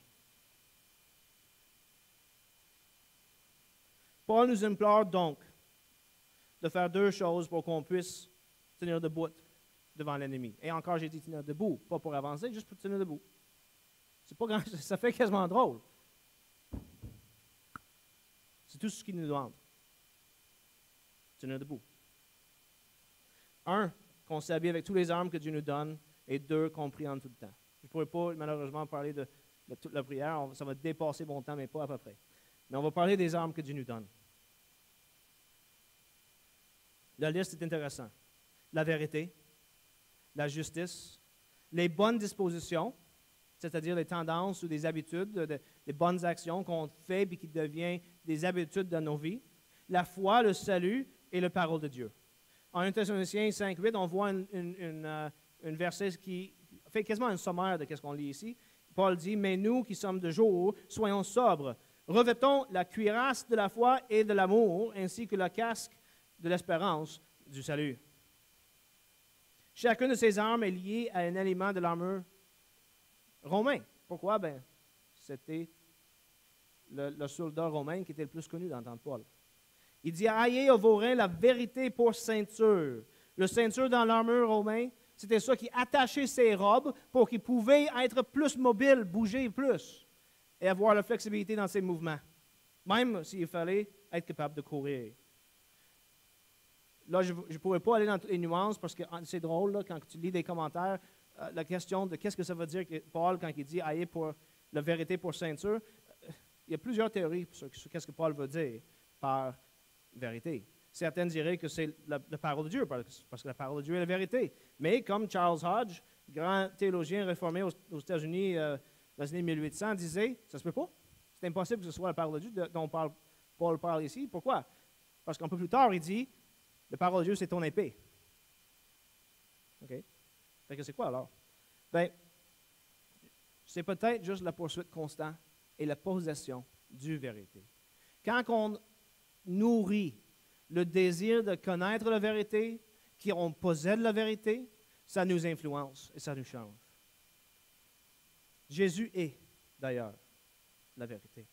Paul nous implore donc de faire deux choses pour qu'on puisse tenir debout devant l'ennemi. Et encore, j'ai dit tenir debout, pas pour avancer, juste pour tenir debout. C'est pas grand, ça fait quasiment drôle. C'est tout ce qu'il nous demande. Tenir debout. Un, qu'on s'habille avec toutes les armes que Dieu nous donne, et deux, qu'on prie en tout le temps. Je ne pourrais pas, malheureusement, parler de toute la prière. Ça va dépasser mon temps, mais pas à peu près. Mais on va parler des armes que Dieu nous donne. La liste est intéressante. La vérité, la justice, les bonnes dispositions, c'est-à-dire les tendances ou des habitudes, des bonnes actions qu'on fait et qui deviennent des habitudes dans nos vies, la foi, le salut et la parole de Dieu. En 1 Thessaloniciens 5:8, on voit un verset qui fait quasiment un sommaire de ce qu'on lit ici. Paul dit, « Mais nous qui sommes de jour, soyons sobres, revêtons la cuirasse de la foi et de l'amour, ainsi que la casque de l'espérance du salut. » Chacune de ces armes est liée à un élément de l'armure romain. Pourquoi? Ben, c'était le soldat romain qui était le plus connu dans le temps de Paul. Il dit, « Ayez à vos reins la vérité pour ceinture. » Le ceinture dans l'armure romain, c'était ça qui attachait ses robes pour qu'il pouvait être plus mobile, bouger plus et avoir la flexibilité dans ses mouvements, même s'il fallait être capable de courir. Là, je ne pourrais pas aller dans toutes les nuances parce que c'est drôle, là, quand tu lis des commentaires, la question de qu'est-ce que ça veut dire Paul quand il dit « Ayez pour la vérité pour ceinture », il y a plusieurs théories sur qu'est-ce que Paul veut dire par vérité. Certains diraient que c'est la parole de Dieu, parce que la parole de Dieu est la vérité. Mais comme Charles Hodge, grand théologien réformé aux États-Unis dans les années 1800, disait, ça ne se peut pas. C'est impossible que ce soit la parole de Dieu dont Paul parle ici. Pourquoi? Parce qu'un peu plus tard, il dit, la parole de Dieu, c'est ton épée. OK? Fait que c'est quoi alors? Bien, c'est peut-être juste la poursuite constante et la possession du vérité. Quand on nourrit le désir de connaître la vérité, qu'on possède la vérité, ça nous influence et ça nous change. Jésus est, d'ailleurs, la vérité.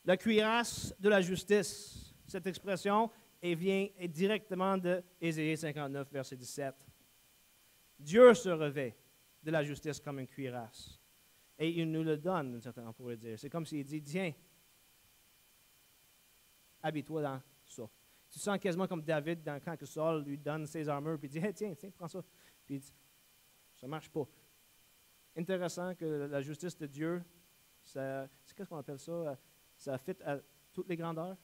La cuirasse de la justice, cette expression vient directement de Ésaïe 59, verset 17. Dieu se revêt de la justice comme une cuirasse. Et il nous le donne, on pourrait dire. C'est comme s'il dit, tiens, habille-toi dans ça. Tu sens quasiment comme David quand Saul lui donne ses armures, puis il dit, hey, tiens, prends ça. Puis il dit, ça ne marche pas. Intéressant que la justice de Dieu, c'est qu'est-ce qu'on appelle ça? Ça fit à toutes les grandeurs.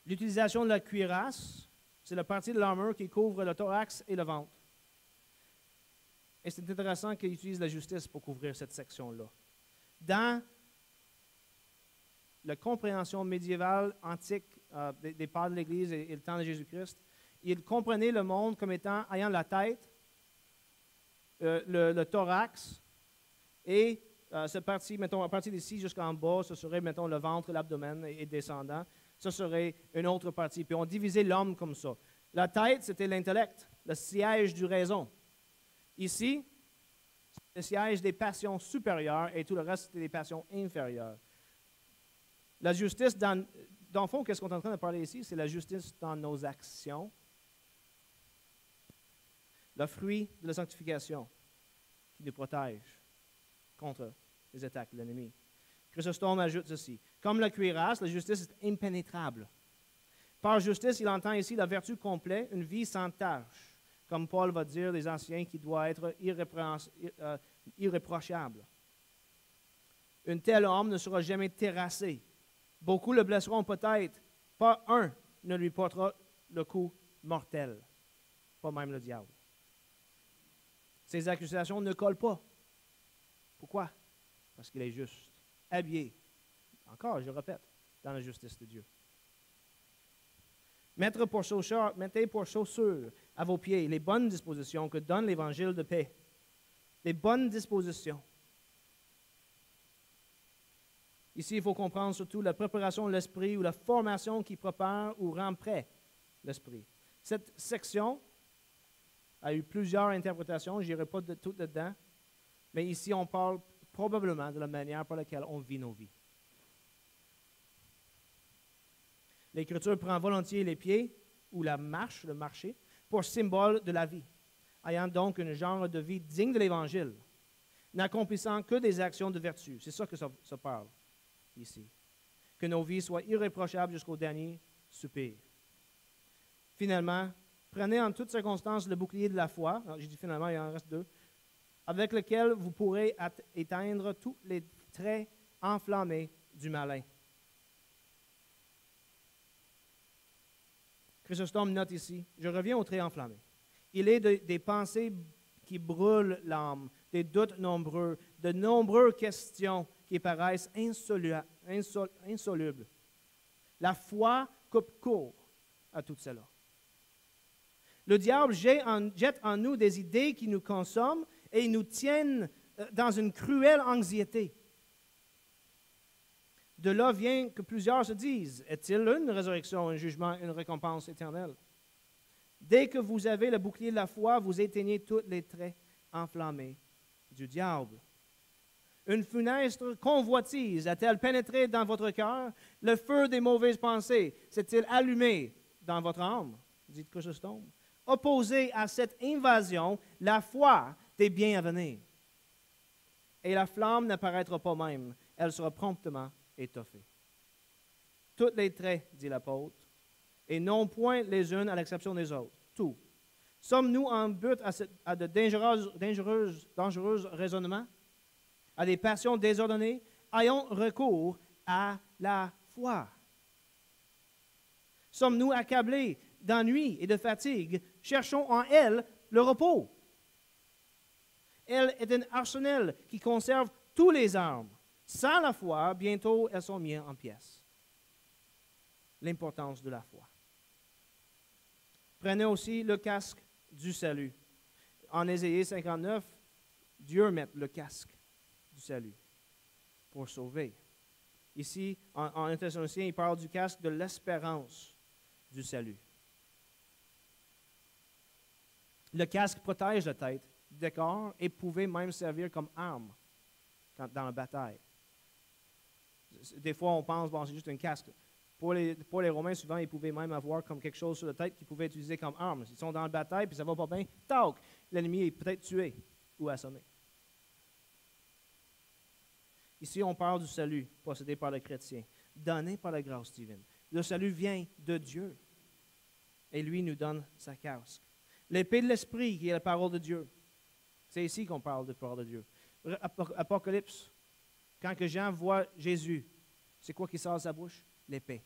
L'utilisation de la cuirasse, c'est la partie de l'armure qui couvre le thorax et le ventre. Et c'est intéressant qu'il utilise la justice pour couvrir cette section-là. Dans la compréhension médiévale, antique, des pères de l'Église et le temps de Jésus-Christ, ils comprenaient le monde comme ayant la tête, le thorax, et cette partie, mettons, à partir d'ici jusqu'en bas, ce serait, mettons, le ventre, l'abdomen et descendant. Ce serait une autre partie. Puis on divisait l'homme comme ça. La tête, c'était l'intellect, le siège du raison. Ici, c'est le siège des passions supérieures et tout le reste, c'était des passions inférieures. La justice dans le fond, qu'est-ce qu'on est en train de parler ici? C'est la justice dans nos actions. Le fruit de la sanctification qui nous protège contre les attaques de l'ennemi. Chrysostome ajoute ceci. Comme la cuirasse, la justice est impénétrable. Par justice, il entend ici la vertu complète, une vie sans tâche, comme Paul va dire des anciens qui doit être irréprochable. Un tel homme ne sera jamais terrassé. Beaucoup le blesseront peut-être, pas un ne lui portera le coup mortel, pas même le diable. Ces accusations ne collent pas. Pourquoi? Parce qu'il est juste, habillé, encore, je le répète, dans la justice de Dieu. Mettez pour chaussures à vos pieds les bonnes dispositions que donne l'Évangile de paix. Les bonnes dispositions. Ici, il faut comprendre surtout la préparation de l'esprit ou la formation qui prépare ou rend prêt l'esprit. Cette section a eu plusieurs interprétations, je n'irai pas tout dedans, mais ici, on parle probablement de la manière par laquelle on vit nos vies. L'Écriture prend volontiers les pieds ou la marche, le marché, pour symbole de la vie, ayant donc un genre de vie digne de l'Évangile, n'accomplissant que des actions de vertu. C'est ça que ça parle ici. Que nos vies soient irréprochables jusqu'au dernier soupir. Finalement, prenez en toutes circonstances le bouclier de la foi, j'ai dit finalement, il en reste 2, avec lequel vous pourrez éteindre tous les traits enflammés du malin. Chrysostome note ici, je reviens au trait enflammé. Il est des pensées qui brûlent l'âme, des doutes nombreux, de nombreuses questions qui paraissent insolubles. La foi coupe court à tout cela. Le diable jette en nous des idées qui nous consomment et nous tiennent dans une cruelle anxiété. De là vient que plusieurs se disent, est-il une résurrection, un jugement, une récompense éternelle? Dès que vous avez le bouclier de la foi, vous éteignez tous les traits enflammés du diable. Une funeste convoitise a-t-elle pénétré dans votre cœur? Le feu des mauvaises pensées s'est-il allumé dans votre âme? Dit Chrysostome. Opposez à cette invasion la foi des biens à venir. Et la flamme n'apparaîtra pas même, elle sera promptement étoffée. Tous les traits, dit l'apôtre, et non point les unes à l'exception des autres. Tout. Sommes-nous en but à de dangereux raisonnements, à des passions désordonnées? Ayons recours à la foi. Sommes-nous accablés d'ennui et de fatigue? Cherchons en elle le repos. Elle est un arsenal qui conserve tous les armes. Sans la foi, bientôt elles sont mises en pièces. L'importance de la foi. Prenez aussi le casque du salut. En Ésaïe 59, Dieu met le casque du salut pour sauver. Ici, en 1 Thessaloniciens, il parle du casque de l'espérance du salut. Le casque protège la tête du décor et pouvait même servir comme arme dans la bataille. Des fois, on pense, bon, c'est juste un casque. Pour les Romains, souvent, ils pouvaient même avoir comme quelque chose sur la tête qu'ils pouvaient utiliser comme arme. S'ils sont dans la bataille et ça ne va pas bien, tac, l'ennemi est peut-être tué ou assommé. Ici, on parle du salut possédé par le chrétien, donné par la grâce divine. Le salut vient de Dieu et lui nous donne sa casque. L'épée de l'esprit, qui est la parole de Dieu. C'est ici qu'on parle de la parole de Dieu. Apocalypse, quand que Jean voit Jésus, c'est quoi qui sort de sa bouche? L'épée.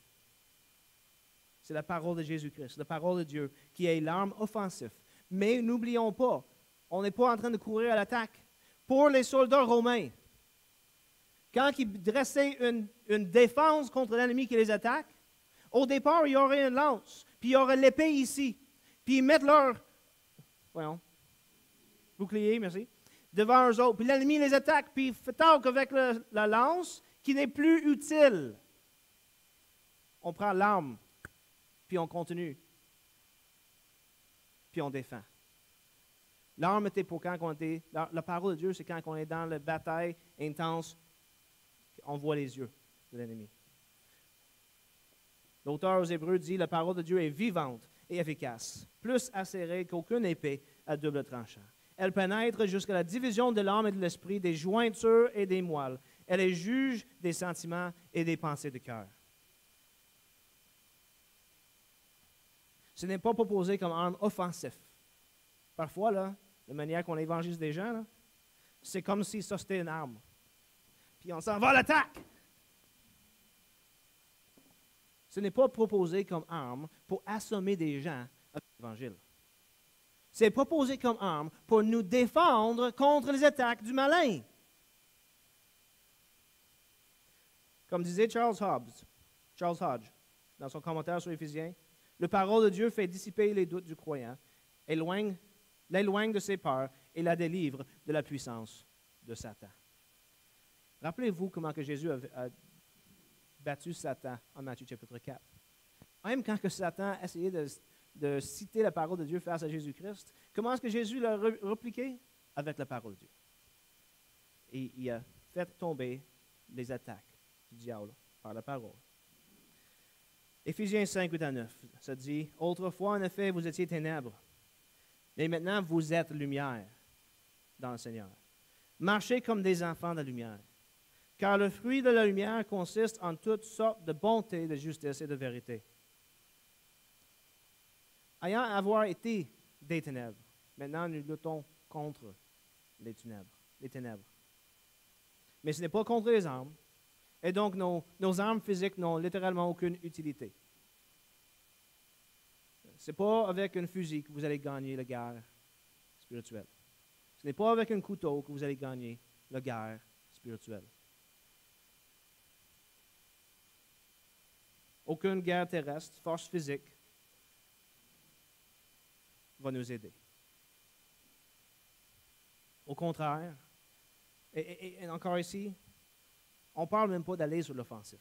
C'est la parole de Jésus-Christ, la parole de Dieu, qui est l'arme offensive. Mais n'oublions pas, on n'est pas en train de courir à l'attaque. Pour les soldats romains, quand ils dressaient une défense contre l'ennemi qui les attaque, au départ, il y aurait une lance, puis il y aurait l'épée ici, puis ils mettent leur bouclier, merci, devant eux autres. Puis l'ennemi les attaque, puis il fait tac avec la lance qui n'est plus utile. On prend l'arme, puis on continue, puis on défend. L'arme était pour quand on était, la parole de Dieu, c'est quand on est dans la bataille intense, on voit les yeux de l'ennemi. L'auteur aux Hébreux dit, la parole de Dieu est vivante et efficace, plus acérée qu'aucune épée à double tranchant. Elle pénètre jusqu'à la division de l'âme et de l'esprit, des jointures et des moelles. Elle est juge des sentiments et des pensées de cœur. Ce n'est pas proposé comme arme offensive. Parfois, là, la manière qu'on évangélise des gens, là, c'est comme si ça c'était une arme. Puis on s'en va à l'attaque. Ce n'est pas proposé comme arme pour assommer des gens avec l'Évangile. C'est proposé comme arme pour nous défendre contre les attaques du malin. Comme disait Charles Hodge, dans son commentaire sur Éphésiens, la parole de Dieu fait dissiper les doutes du croyant, l'éloigne de ses peurs et la délivre de la puissance de Satan. Rappelez-vous comment que Jésus a battu Satan en Matthieu chapitre 4. Même quand que Satan essayait de citer la parole de Dieu face à Jésus-Christ, comment est-ce que Jésus l'a répliqué? Avec la parole de Dieu. Et il a fait tomber les attaques du diable par la parole. Éphésiens 5, 8 à 9, ça dit, « Autrefois, en effet, vous étiez ténèbres, mais maintenant vous êtes lumière dans le Seigneur. Marchez comme des enfants de la lumière, car le fruit de la lumière consiste en toutes sortes de bonté, de justice et de vérité. Ayant avoir été des ténèbres, maintenant nous luttons contre les ténèbres. Mais ce n'est pas contre les armes, et donc nos armes physiques n'ont littéralement aucune utilité. Ce n'est pas avec un fusil que vous allez gagner la guerre spirituelle. Ce n'est pas avec un couteau que vous allez gagner la guerre spirituelle. Aucune guerre terrestre, force physique, va nous aider. Au contraire, et encore ici, on ne parle même pas d'aller sur l'offensif.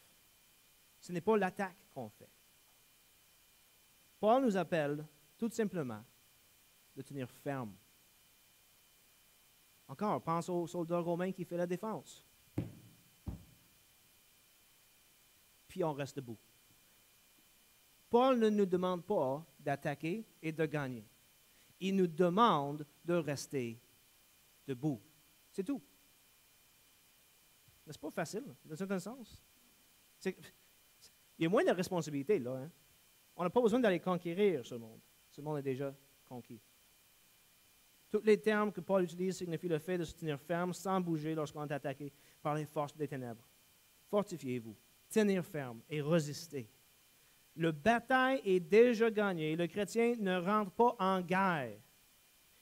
Ce n'est pas l'attaque qu'on fait. Paul nous appelle tout simplement de tenir ferme. Encore, pense au soldat romain qui fait la défense. Puis on reste debout. Paul ne nous demande pas d'attaquer et de gagner. Il nous demande de rester debout. C'est tout. N'est-ce pas facile, dans un certain sens? Il y a moins de responsabilité, là. Hein? On n'a pas besoin d'aller conquérir ce monde. Ce monde est déjà conquis. Tous les termes que Paul utilise signifient le fait de se tenir ferme sans bouger lorsqu'on est attaqué par les forces des ténèbres. Fortifiez-vous, tenir ferme et résister. Le bataille est déjà gagné. Le chrétien ne rentre pas en guerre.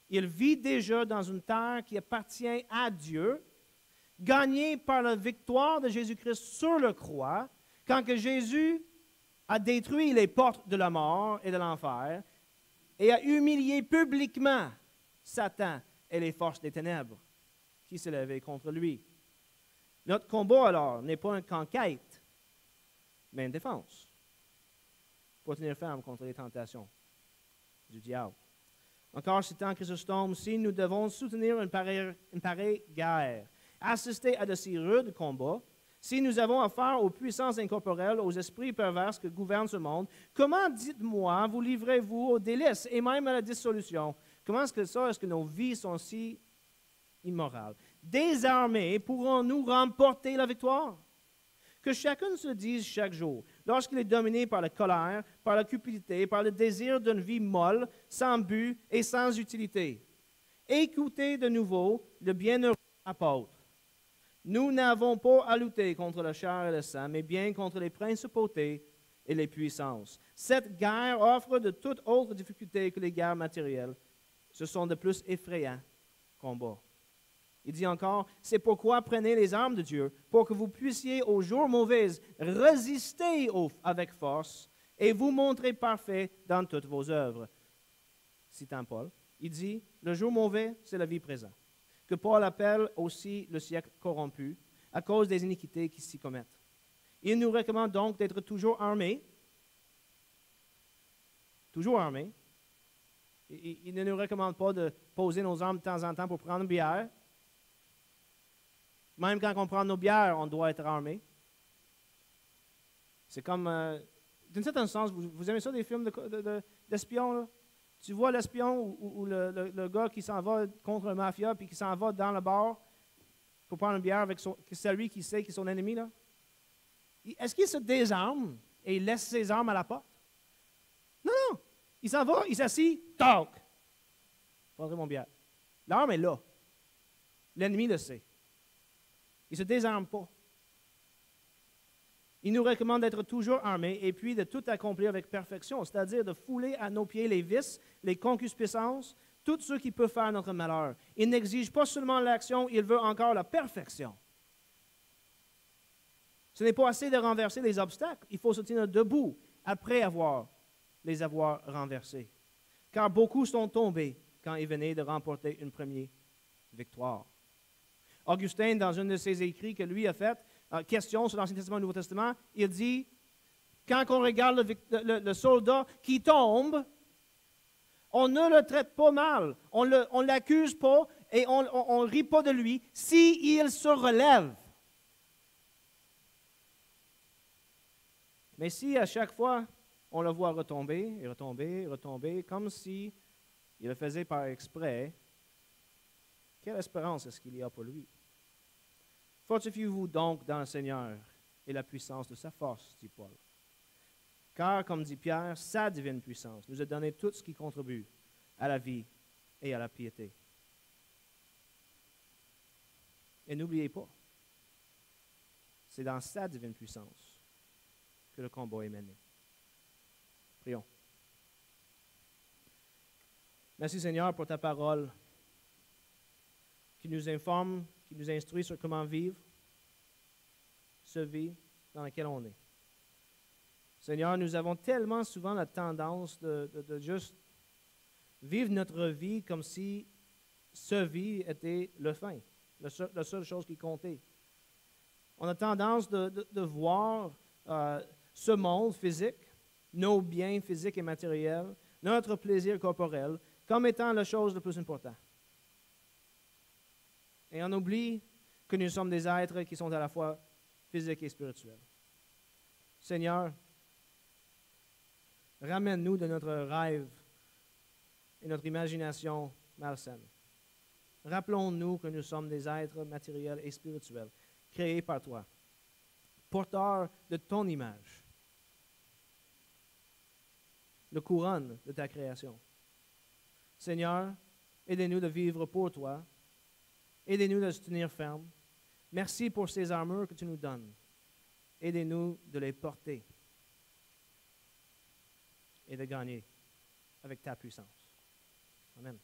Il vit déjà dans une terre qui appartient à Dieu, gagnée par la victoire de Jésus-Christ sur la croix, quand que Jésus a détruit les portes de la mort et de l'enfer et a humilié publiquement Satan et les forces des ténèbres qui s'élevaient contre lui. Notre combat, alors, n'est pas une conquête, mais une défense pour tenir ferme contre les tentations du diable. Encore citant Chrysostome, si nous devons soutenir une pareille guerre, assister à de si rudes combats, si nous avons affaire aux puissances incorporelles, aux esprits pervers que gouvernent ce monde, comment, dites-moi, vous livrez-vous aux délices et même à la dissolution? Comment est-ce que nos vies sont si immorales? Désarmés, pourrons-nous remporter la victoire? Que chacun se dise chaque jour, lorsqu'il est dominé par la colère, par la cupidité, par le désir d'une vie molle, sans but et sans utilité. Écoutez de nouveau le bienheureux apôtre. Nous n'avons pas à lutter contre la chair et le sang, mais bien contre les principautés et les puissances. Cette guerre offre de toute autre difficulté que les guerres matérielles. Ce sont de plus effrayants combats. Il dit encore, c'est pourquoi prenez les armes de Dieu, pour que vous puissiez aux jours mauvais résister avec force et vous montrer parfait dans toutes vos œuvres. Citant Paul, il dit, le jour mauvais, c'est la vie présente, que Paul appelle aussi le siècle corrompu, à cause des iniquités qui s'y commettent. Il nous recommande donc d'être toujours armés, Il ne nous recommande pas de poser nos armes de temps en temps pour prendre une bière. Même quand on prend nos bières, on doit être armé. C'est comme D'un certain sens, vous aimez ça des films d'espions, là? Tu vois l'espion ou le gars qui s'en va contre le mafia puis qui s'en va dans le bar pour prendre une bière avec celui qui sait qui est son ennemi, là? Est-ce qu'il se désarme et il laisse ses armes à la porte? Non, non. Il s'en va, il s'assit, talk. Je prendrai mon bière. L'arme est là. L'ennemi le sait. Il ne se désarme pas. Il nous recommande d'être toujours armés et puis de tout accomplir avec perfection, c'est-à-dire de fouler à nos pieds les vices, les concupiscences, tout ce qui peut faire notre malheur. Il n'exige pas seulement l'action, il veut encore la perfection. Ce n'est pas assez de renverser les obstacles, il faut se tenir debout après les avoir renversés. Car beaucoup sont tombés quand ils venaient de remporter une première victoire. Augustin, dans un de ses écrits que lui a fait, question sur l'Ancien Testament et le Nouveau Testament, il dit, quand on regarde le soldat qui tombe, on ne le traite pas mal, on ne l'accuse pas et on ne rit pas de lui s'il se relève. Mais si à chaque fois, on le voit retomber et retomber et retomber, comme si il le faisait par exprès, quelle espérance est-ce qu'il y a pour lui? Fortifiez-vous donc dans le Seigneur et la puissance de sa force, dit Paul. Car, comme dit Pierre, sa divine puissance nous a donné tout ce qui contribue à la vie et à la piété. Et n'oubliez pas, c'est dans sa divine puissance que le combat est mené. Prions. Merci Seigneur pour ta parole qui nous informe, qui nous instruit sur comment vivre ce vie dans laquelle on est. Seigneur, nous avons tellement souvent la tendance de juste vivre notre vie comme si ce vie était le fin, la seule chose qui comptait. On a tendance de voir ce monde physique, nos biens physiques et matériels, notre plaisir corporel, comme étant la chose la plus importante. Et on oublie que nous sommes des êtres qui sont à la fois physiques et spirituels. Seigneur, ramène-nous de notre rêve et notre imagination malsaine. Rappelons-nous que nous sommes des êtres matériels et spirituels, créés par toi, porteurs de ton image, le couronne de ta création. Seigneur, aidez-nous de vivre pour toi, aidez-nous de se tenir ferme. Merci pour ces armures que tu nous donnes. Aidez-nous de les porter et de gagner avec ta puissance. Amen.